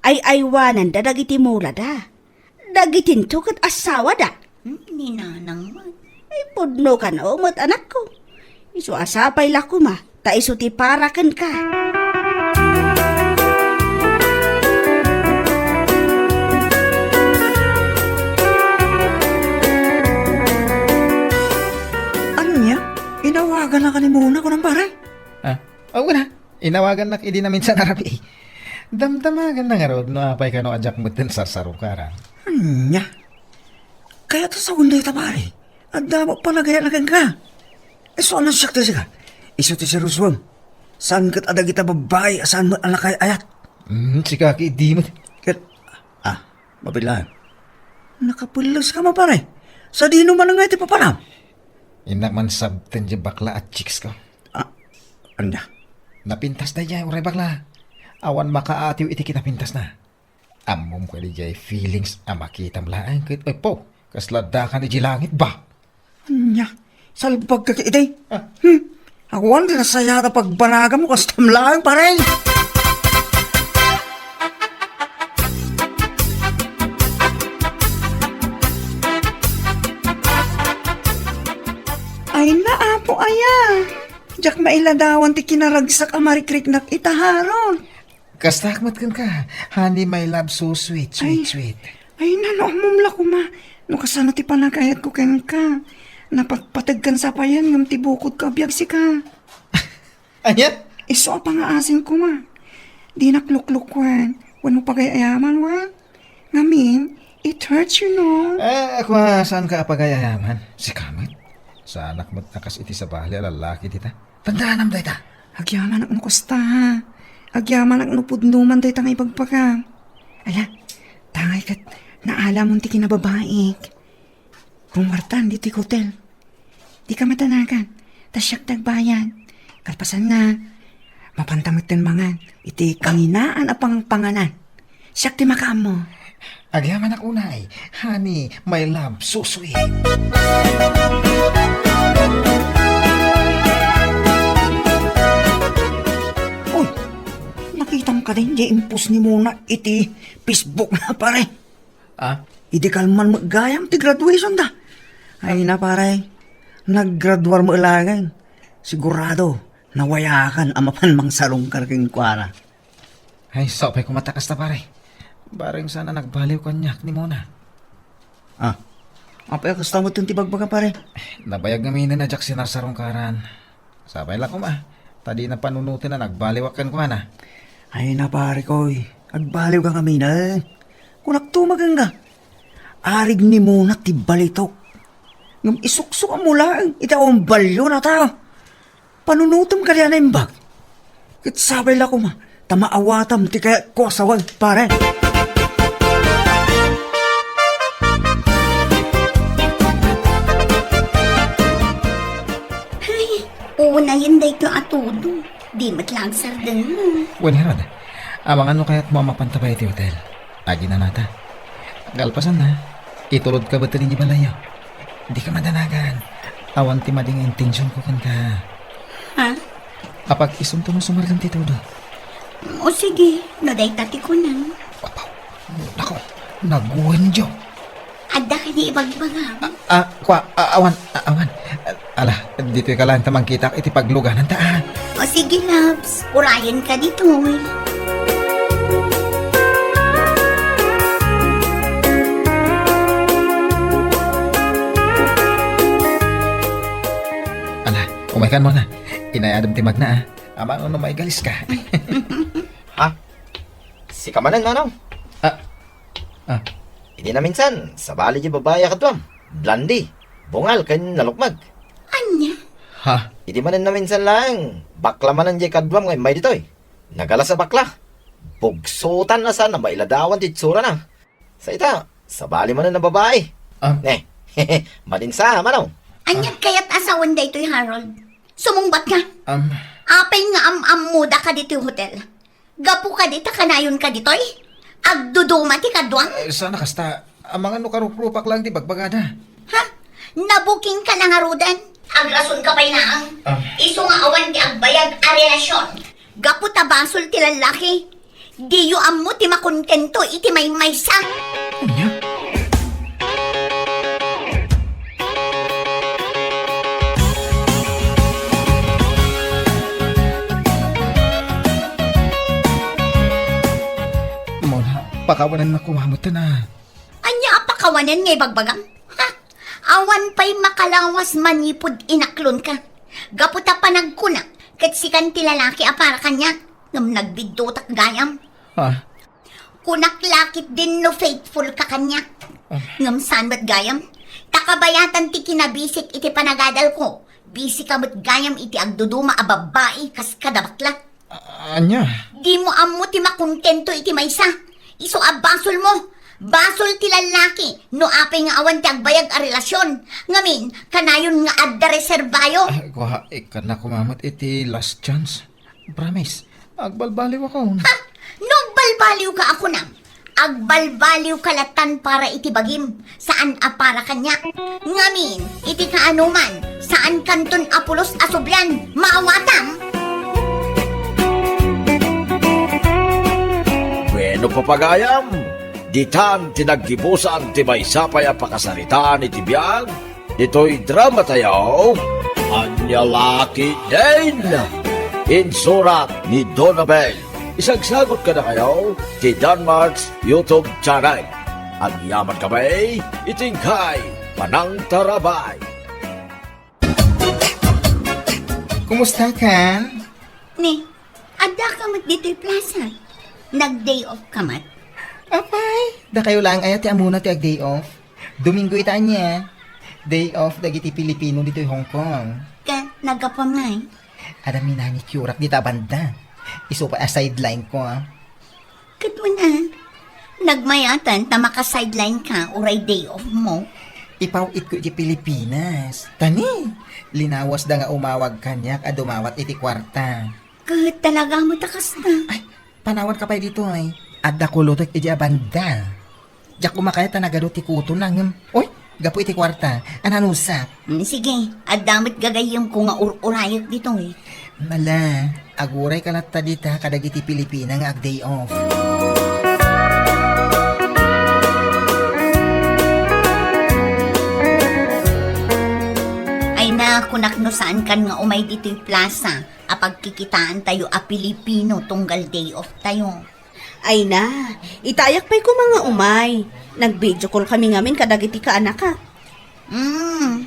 Ay aywanan da dagiti mula da. Dagitin tukat asawa da. Ni nanang mo. Ay pudno ka na umot anak ko. Iso asapay lakuma. Taiso ti parakan ka. Anya? Inawagan na ka ni Muna ko ng pare. Ah, oo na. Inawagan nak idi namin sa narabi. Damdamagan na nga rod no apay ka no ajak mo din sa sarukaran. Anya? Kaya to sa unday ta pare. At damo pa nagayanagan ka. E so anong siyak siya ka? Iso ti si Ruswam. Saan kat adag kita babae asaan mo anak kay ayat? Si kaki di mo. Kat, mabilaan. Nakapulos ka mo pare. Sa dino man nga iti papanam. Inak man sabten di bakla at chicks ko. Anya? Napintas na jay uray bakla. Awan makaatiw iti kita pintas na. Amom ko di jay feelings amakitam laang kit ay po. Kasladakan iti langit ba? Anya? Salbag ka kitay? Ako din nasaya na pagbanaga mo kastam lang pare. Ay naapo aya. Diyak mailadawan ti kinaragsak amarikrik nak itaharon. Kastakmat kan ka. Honey, my love, so sweet, sweet, sweet. Ay nanomumla ko ma. No kasano ti panagayat ko ken ka. Napagpatag kan sa payan ngam ti bukod ka biyag si ka. Anya? Iso pa nga asin ko ma. Di nakluklukwan. Wano pagayayaman wan. Ngamin, it hurts you know. Ako saan ka apagayayaman? Si Kamit. Sa anak mo't nakas iti sa bahali lalaki dita. Tandaan am dayta. Agyaman ang nukusta ha. Agyaman ang nupudnuman day tangay pagpaka. Ala, tangay kat naala mong ti kinababaik. Pumartan dito hotel. Di ka matanagan. Tasyak tagbayan. Kalpasan na. Mapantamit din mangan. Iti kanginaan apang panganan. Siyak ti makaam mo. Agyaman ako unay. Honey, my love, so sweet. Uy, nakita mo ka din, di impus ni Muna iti Facebook na pare. Idi kalman magayam ti graduation da. Ay na pare, naggraduar mo ilagay. Sigurado, nawayakan amapan mang salungkar king kwara. Ay, sapay ko matakas na pare. Bareng sana nagbaliw kanyak ni Mona. Apay kasta mo itong tibagbaga pare. Nabayag namin na jak sinasarong karan. Sabay lang ko ma. Tadi na panunutin na nagbaliwakan ko na. Ay na pare koy, agbaliw ka kami na. Kung nagtumagang ka, arig ni Muna tibalitok. Ngam isuksok ang mula, itawang balyo na tao. Panunutom ka riyan na imbag. Kit sabay lang ko ma, tamaawatam ti kaya ko asawag pare. Uunayin day ko atudo. Di matlang sardan mo. Wen herod. Amang ano kaya't mo mapantabay iti hotel. Agi na nata. Galpasan na. Itulod ka ba ito ninyo balayo? Di ka madanagan. Awan ti mading intensyon ko kan ka. Ha? Kapag isunto mo sumargan ti todo. O sige, naday tati ko na. Nako, naguwan jo. Adda ka ni ibagbagam. Awan. Ala, dito ka lang tamang kita iti pagluganan ta. O sige, loves. Urayan ka dito eh. Ala, umaykan mo na. Inayadam timag na Amang ano may galis ka. Si kamanan, manong. Ah. Hindi na minsan, sa bali di babaya ka tuwam. Blandi, bungal kan nalukmag. Anya? Ha? Hindi man na minsan lang. Bakla man ang di kadwam ngayon may ditoy. Nagala sa bakla. Bugsutan na sana mailadawan ti tsura na. Sa ita, sa bali man na babae. Malinsa, manong. Anya kaya't asawan da ito'y Harold. Sumungbat ka. Apay nga muda ka dito yung hotel. Gapu ka dito, kanayon ka dito'y. Agduduma ti kadwang. Sana kasta, ang mga nukaruprupak lang di bagbagada. Ha? Nabuking ka na nga rudan. Agrason ka pa'y naang. Iso nga awan ti agbayag a relasyon. Gapu tabasol ti lalaki. Di yu ammo ti makontento iti may maysa. Anya? Mona, pakawanan na kumamot na. Anya apakawanan ngay bagbagang? Ha? Awan pa'y makalawas manipod inaklon ka. Gaputa pa nagkuna, kat sikan ti lalaki apara kanya, ngam nagbiddotak gayam. Ha? Kunak lakit din no faithful ka kanya. Ngam saan ba't gayam? Takabayatan ti kinabisik iti panagadal ko. Bisi ka ba't gayam iti agduduma a babae kas kadabakla. Anya? Di mo ammo ti makontento iti maysa. Iso a basol mo. Basol ti lalaki. No apay nga awan ti agbayag a relasyon. Ngamin, kanayon nga adda reserbayo. Kuha, ikan na kumamot iti last chance. Promise, agbalbaliw ako. Ha? No agbalbaliw ka ako na. Agbalbaliw kalatan para iti bagim. Saan a para kanya? Ngamin, iti kaanuman. Saan kanton apulos asublan? Maawatam? Bueno papagayam, ditan tinaggibusan ti may sapay a pakasaritaan iti biyag, dito'y drama tayo, Anyalaki din! Insurat ni Donabel. Isagsagot ka na kayo ti Danmarks YouTube channel. Ang yaman kamay, itingkay, panang tarabay. Kumusta ka? Ni, ada ka mat dito'y plaza. Nag-day off ka mat? Apay, da kayo lang ayat ti amuna ti ag day off. Domingo ita niya. Day off dagiti Pilipino dito Hong Kong. Ka, nagapamay. Adam na ni Curak dita banda. Iso pa a sideline ko Kat mo na. Nagmayatan ta maka-sideline ka uray day off mo. Ipawit ko iti Pilipinas. Tani, linawas da nga umawag kanyak a dumawat iti kwarta. Kat talaga mo takas na. Ay, panawad ka pa dito ay. Adda ko lutok iti a banda. Diyak kumakaya tanagado ti kuto nang. Oy, gapo iti kwarta. Ananusap. Sige, adamit gagayong ko nga urayok dito eh. Mala, aguray ka latta dita kadagiti Pilipina nga ag day off. Ay na, kunak no saan kan nga umay dito'y plaza. Apag kikitaan tayo a Pilipino tunggal day off tayo. Ay na, itayak pa'y ko mga umay. Nag-video call kami ngamin kadagiti ka anak ka.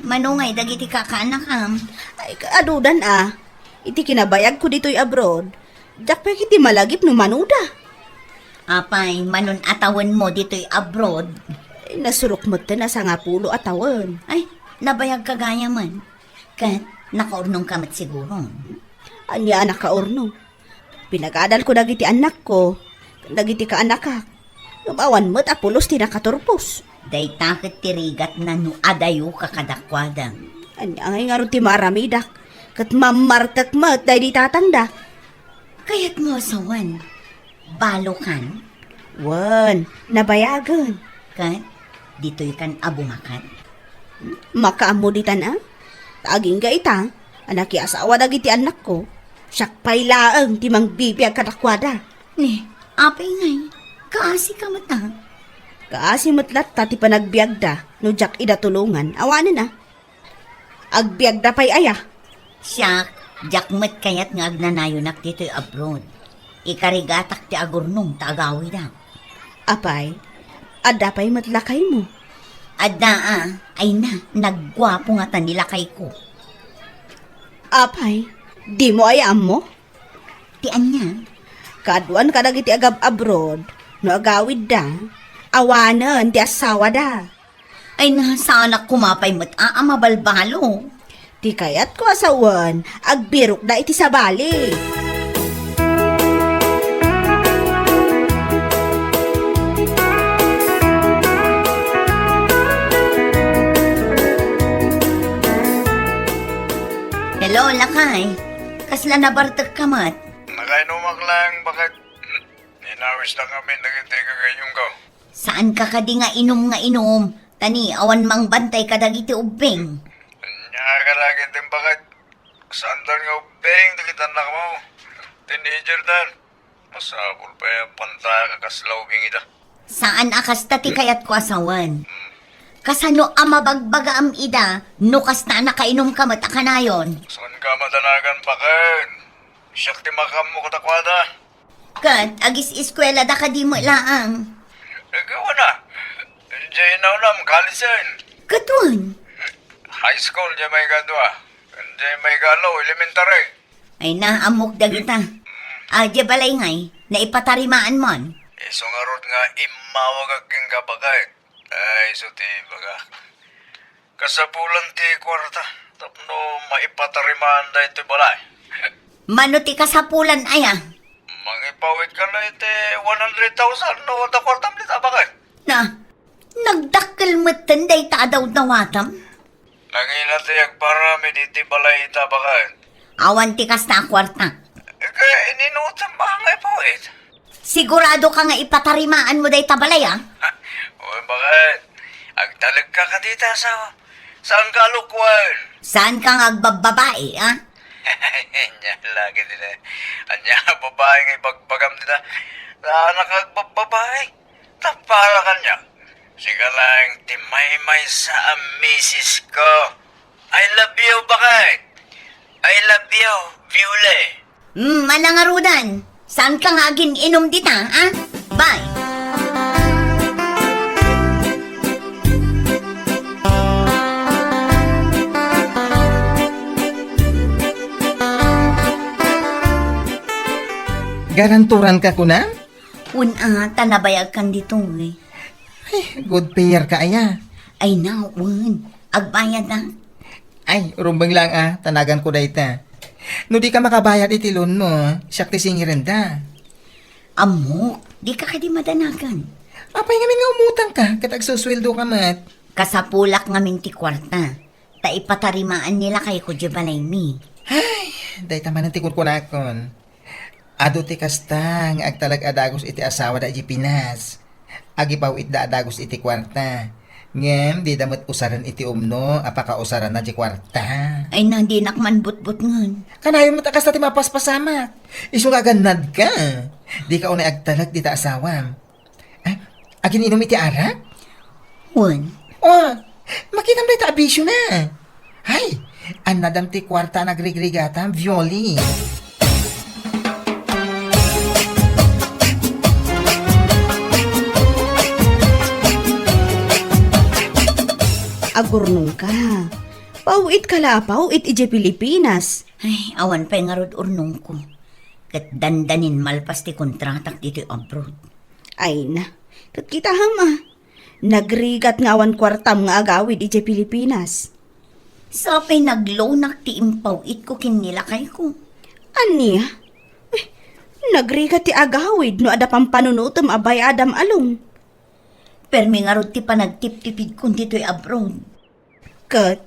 Manungay dagiti kakaanakam. Ay, kaadudan ah. Iti kinabayag ko dito'y abroad. Dak pa kiti malagip no manuda. Apay, manon atawan mo dito'y abroad. Ay, nasurok mo na sa nga pulo atawan. Ay, nabayag kagaya man. Kat, nakaurnong kamat siguro. Anya anak ka orno. Pinagadal ko dagiti anak ko. Dagiti ka anak ka. Lumawan mo't apulos tinakaturpos. Day takit tirigat na no adayo kakadakwadang. Anya ngay nga ron ti maramidak. Kat mamartak mo't day di tatanda. Kaya't mo asawan, balokan, Wan, nabayagan. kat, dito'y kan abumakan. Makaamuditan ah. Taging ga ita. Anak asawa dagiti anak ko. Sakpay laang ti mang bibiyag kadakwada. Ni, apay ngay. Kaasi ka mata. Kaasi matlat ta ti panagbiag da, no jak ida tulungan, awanan na. Agbiag da pa'y aya. Siya, jakmet kayat nga agnanayonak dito'y abroad. Ikarigatak ti agurnong taagawi da. Apay, ada pa'y matlakay mo. Adda ay na, naggwapo nga tanilakay ko. Apay, di mo ayam mo? Ti anya, Kaduan ka iti agab abroad, no agawid da. Awanan, ti asawa da. ay na sana kumapay mat mabalbalo. Ti kayat ko asawan, agbirok da iti sabali. Hello, lakay. Kasla na bartek ka mat. Nakainumak lang, bakit? Ninawis na kami, nagitay ka kayong ko. Saan ka kadi nga inom? Tani, awan mang bantay ka dagiti ubing. Nya ka lagi din, bakit? Saan doon nga ubeng, nakitan na mo. Teenager dan. Masabol pa yung pantaya ka kaslauging ita. Saan akas tati kayat ko asawan? Kasano amabagbaga am ida, nukas na nakainom ka matakanayon. Saan ka madanagan, bakit? Siyak ti makam mo katakwada. Kat, agis eskwela da ka di mo laang. Nagawa na. Diyan na ulam, kalisin. Katun. High school, diyan may gadwa. Diyan may galo, elementary. Ay na, amok da kita. Adya balay ngay, na ipatarimaan mon. Isungarot nga imawag aging kapagay. Ay, suti baga. Kasapulan ti kwarta. Tapno maipatarimaan da ito balay. Manuti ka sa pulan aya. Mangipawit ka na iti 100,000 no da kwartam nita bagay. Na, nagdakkel matan day tadaw nawatam. Nangina ti agparami diti balay ita bagay. Awan ti kas na kwarta. Kaya ininutan ba nga ipawit? Sigurado ka nga ipatarimaan mo day tabalay ah. Uy, bakit? Agtalag ka ka dita saan ka lukwan? Saan ka nga agbababae ah? Nya lagi din eh. Anya babae ngay pagpagam nila. Anak agbababae. Tapara ka niya. Siga lang timay-may sa misis ko. I love you, bakit? I love you, Viole. Malangarudan. Saan ka nga agin inom dita ah? Bye. Garanturan ka ko na? Tanabayag kan dito eh. Good payer ka aya. Ay na, agbayad na. Ay, rumbang lang tanagan ko dayta. No di ka makabayad itilon mo, siyak ti singirin da. Amok, di ka kadi madanagan. Apay ngamin nga umutang ka, katag susweldo ka mat. Kasapulak ngamin ti kwarta. Ta ipatarimaan nila kay ko di balay mi. Ay, dayta man ang tikod ko na kon. Ado ti kastang agtalag adagos iti asawa da iti Pinas. Agipaw itda adagos iti kwarta. Ngem, di damat usaran iti umno, apaka usaran na iti kwarta. Ay na, di nakman but-but ngun. Kanayon mo takas na ti mapaspasamak. Iso gaganad ka. Di ka unay agtalag di ta asawa. Ay, agin inom iti arak? Oh, makita mo iti abisyo na. Hay, anadam ti kwarta nagrigrigatam, Violi. Agurnong ka. Pauit ka la, pauit ije Pilipinas. Ay, awan pa nga rod urnong ko. Kat dandanin malpas ti kontratak dito abroad. Ay na, kat kita hama. Nagrigat nga awan kwartam nga agawid ije Pilipinas. Sapay naglonak ti impawit ko kinilakay ko. Aniya? Nagrigat ti agawid no ada pang panunutom abay Adam along. Permi nga rod ti panagtip-tipid ko dito'y abroad. Kat,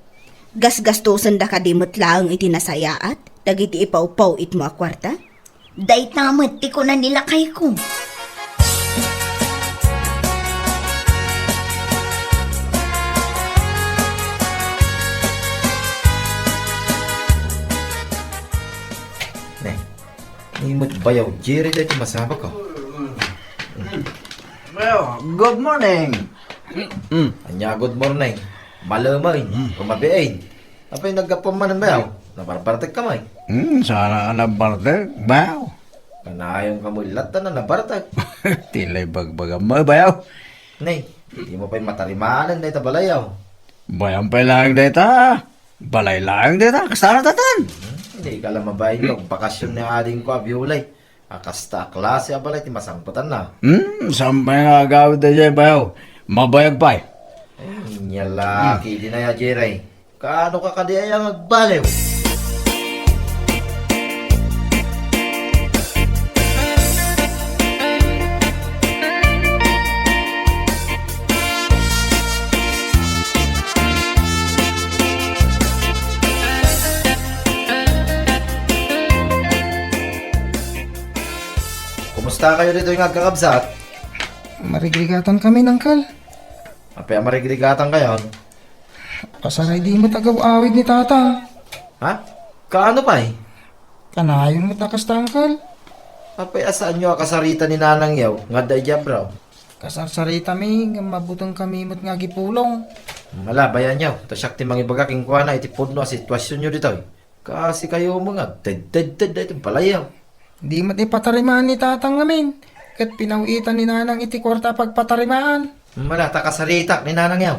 gasgastusan da ka dimot lang iti nasayaat, dagiti ipaw-paw it mo a kwarta? Day tamat ti ko na nilakay ko. Himot bayaw, Jerry dahil masama ka. Well, good morning. Anya, good morning. Malamay, kumabiain. Apay nagkapamanan bayaw? Nabarbartek ka may. Sana ka nabarte. Bayaw. Kanayong kamulat na nabartek. Tilay bagbaga mo, bayaw. Nay, hindi mo pa'y matarimanan na itabalayaw. Bayang pa lang data. Balay lang data. Kasana tatan. Hindi ka lang mabayin yung bakasyon ni ading ko abiulay. Akasta klase abalay ti masangputan na. Sampay nga agawid na dyan, bayaw. Mabayag pa. Nyalaki di na ya Jeray. Kaano ka kadiyayang agbaliw? Kumusta kayo dito yung agkakabsat? Marigligatan kami, nangkal. Apay marigligatan kayo? Pasaray di mo tagaw-awid ni tata. Ha? Kaano pa eh? Kanayon mo takas tangkal. Apay asaan nyo akasarita ni Nanang Yaw? Nga day jabraw. Kasarsarita mi, mabutong kami mo't nga gipulong. Malabayan nyo. Tasyak ti mangibaga king kuha na iti puno a sitwasyon nyo dito eh. Kasi kayo mga ted itong palayaw. Di mo't ipatarimaan ni tatang ngamin. Kat pinawitan ni nanang iti kwarta pagpatarimaan. Malata kasarita ni Nanang Yaw.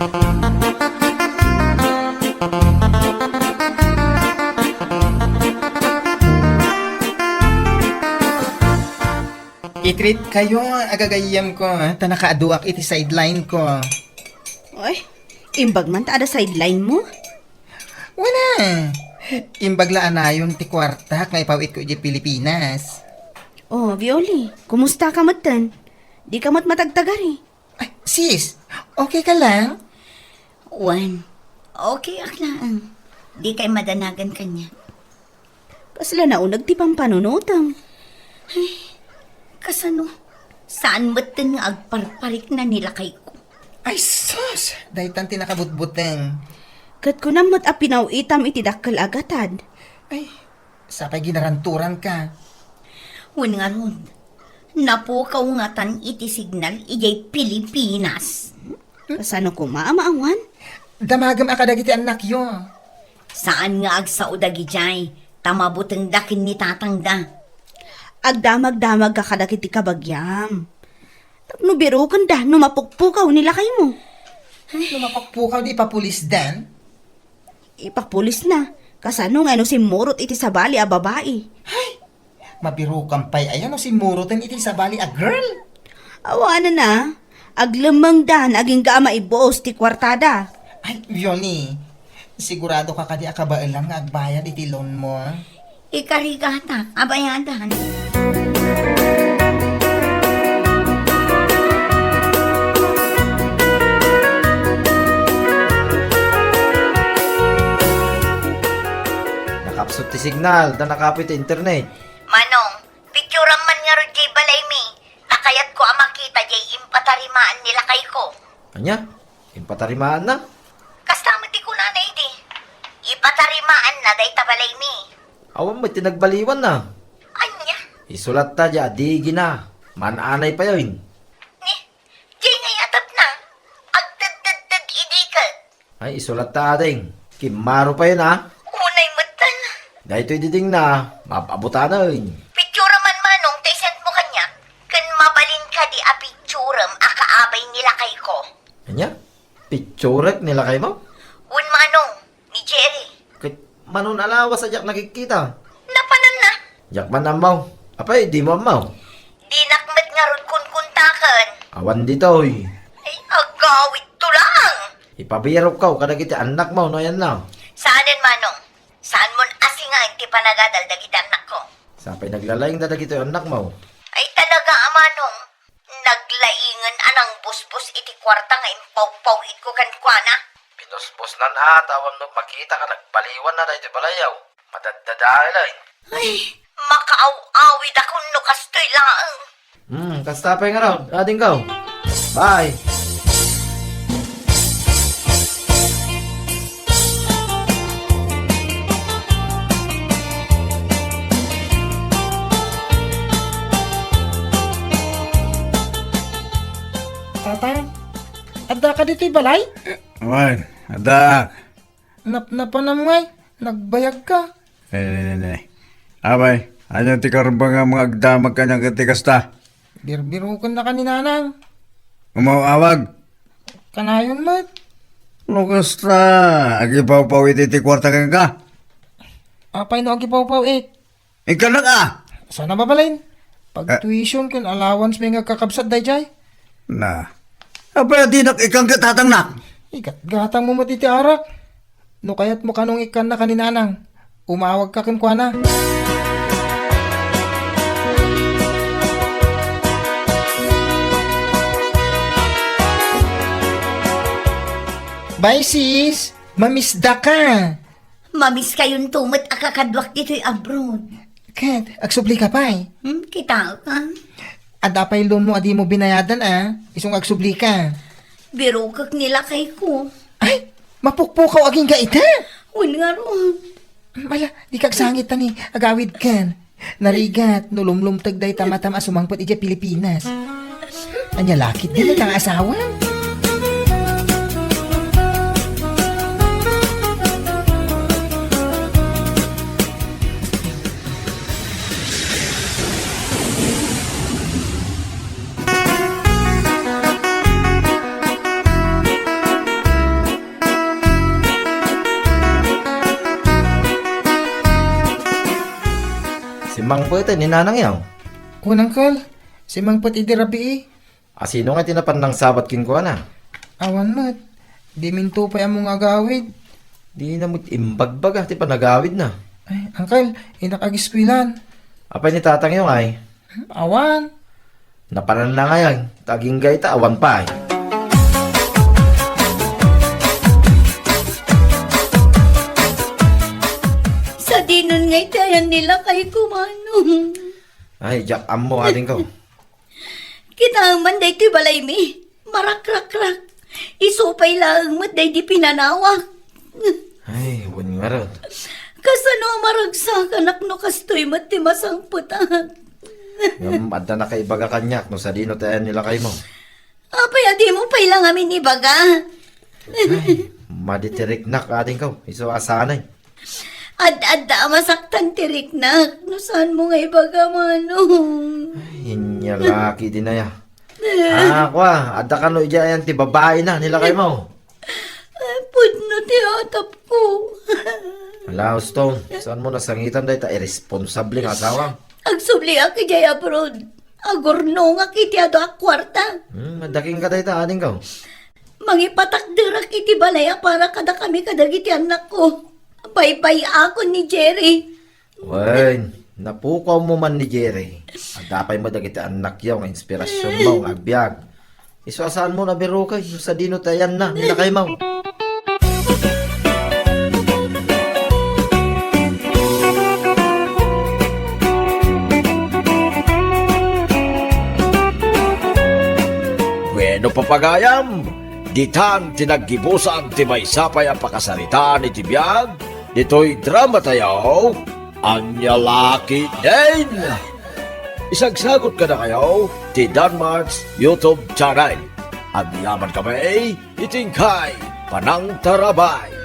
I-treat kayo, agagayam ko, ta nakaaduak iti sideline ko. Oy, imbag man ta ada sideline mo. Wala. Imbaglaan na yun ti kwarta, kay pawit ko iti Pilipinas. Oh, Violi, kumusta ka matan? Di ka mat matagtagari. Ay, sis, okay ka lang? Wan, okay aklaan. Di kay madanagan kanya. Kasla na unag ti pampanunutam. Kasano? Saan ba't nga agparparik na nila kay ko? Ay, sus, dahil tanti nakabutbuteng. Kat ko namot a pinawitam iti dakkel agatad. Ay, sapay ginaranturan ka. Wan nga ron, napukaw nga tan iti signal ijay Pilipinas. Kasano ko maamaawan? Damagam akadagiti anak yo. Saan nga agsaudagi jay, tamabuteng dakin ni tatangda. Agdamag-damag ka kadakiti kabagyam. Tapno biro kanda, no mapukpukaw nila kayo mo. Lumapakpukaw di papulis dan. Ipapulis na. Kasano nga no si Murot iti sabali a babae. Mabiro kampay ayan o si Muroten iti sabali a girl. Awa na. Aglamang dan, aging gaama ibuos ti kwartada. Ay, Yoni, sigurado ka kadi akabailan nga agbayad iti loan mo. Ikarigata, abayadan. Nakapsot ti signal, da nakapit internet. Manong, picturean man nga ron jay balay mi. Nakayat ko ang makita jay impatarimaan nila kay ko. Anya? Impatarimaan na? Kastamati ko na di. Ipatarimaan na day tabalay mi. Awan mo tinagbaliwan na. Anya? Isulat ta dya, digi na. Mananay pa yun. Ni, jay nga yatap na. Agdad idikat. Ay, isulat ta ading. Kimaro pa yun ha. Unay matan. Dahil ito'y diding na, mapabuta na yun. Picture man manong, tesent mo kanya. Kan mabalin ka di a picture akaabay nila kay ko. Anya? Picturek nila kayo mo? Un manong, ni Jerry. Kay manon alawa sa jak nakikita. Napanan na. Jak man amaw. Apay, di mo amaw. Di nakmet nga ron kunkuntakan. Awan ditoy. Ay, agawit to lang. Ipabirok ka, kadagiti anak mo, no yan na. Saanin manong? Saan mon asingan ti panagadal dagiti anak ko? Sapay naglalayang dadagiti anak mo. Ay talaga amanong. Naglaingan anang busbus iti kwarta nga impaw-paw it ko kan kuana. Pinuspos na na, tawan mo makita ka nagpaliwan na dahil balayaw. Madadadahay lang. Ay, makaaw-awid ako no kastoy lang. Kastapay nga raw, ading ka. Bye! dito'y balay? Awan, adak. Napanam ngay, nagbayag ka. Abay, anong ti karamba nga mga agdamag kanyang katikasta? Birbiro ka na kaninanang. Umawawag. Kanayon mat. Lukas na, agipaw-paw iti ti kwarta kang ka. Apay no agipaw-paw Ikaw na ka. Sana babalain. Pag tuition kan allowance may nga kakabsat day jay. Na, abay di nak ikang katatang na. Ikat gatang mo matiti arak. No kaya't mo kanong ikan na kaninanang. Umawag ka kun na. Bye sis, mamisda ka. Mamis kayon tumat akakadwak dito'y abroad. Kat, agsubli ka pa Kita ka. Adapay loan mo adi mo binayadan Isong agsubli ka. Biro kak nila kay ko. Ay, mapukpukaw aging gaita. Un nga ron. Mala, di kagsangit ni, agawid kan. Narigat, nulumlumtag day tama-tama sumangpot ija Pilipinas. Anya lakit din ang asawa. Si Mang Pwede, ni Nanang yaw. Unang kal, si Mang Pati di rabi Sino nga tinapan ng sabat kin kuha na? Awan mat, di minto pa yung mga agawid. Di na mo imbagbaga, ti pa nagawid na. Ay, angkal, inakagiskwilan. Apay ni tatang yung ay, Awan. napanan na ngayon, taging gaita, awan pa ay. Sa dinon nga'y tayan nila kay kumano. Ay, Jack, amo ating ko. Kita ang manday ti balay mi. Marakrak-rak. Isupay lang matday di pinanawak. Ay, wani nga ron. Kasano maragsak anak no kastoy mati masang putak. Yung adda na kay baga kanyak, no sa dino tayo nila kay mo. Apay adi mo pay lang amin ni baga. Ay, maditirik na ating ko. Iso asanay. Ad-adda masaktan tirik na. No saan mo nga ibaga manong. Hinyalaki din na ya. Kwa, adda ka no iya yan, ti babae na nila kay mo. Pudno ti atap ko. Ala, Stone, saan mo nasangitan dahi ta irresponsable nga asawa? Agsubli aki jay abroad. Agurno nga kiti ado ak kwarta. Madaking ka dahi ta ating ko. Mangipatakdera kiti balaya para kada kami kadagiti anak ko. Bye-bye ako ni Jerry. Wen, napukaw mo man ni Jerry. Adapay mo dagiti anak yaw nga inspirasyon mo, nga agbyag. Isasaan mo na biro kay, sa dino tayan na, nila kay mo. Bueno papagayam, ditan tinaggibusan ti may sapay ang pakasarita ni Tibiyag, dito'y drama tayo, Anya Laki Din. Isagsagot ka na kayo, ti Danmarks YouTube channel. At yaman kami, itingkay, Panang Tarabay.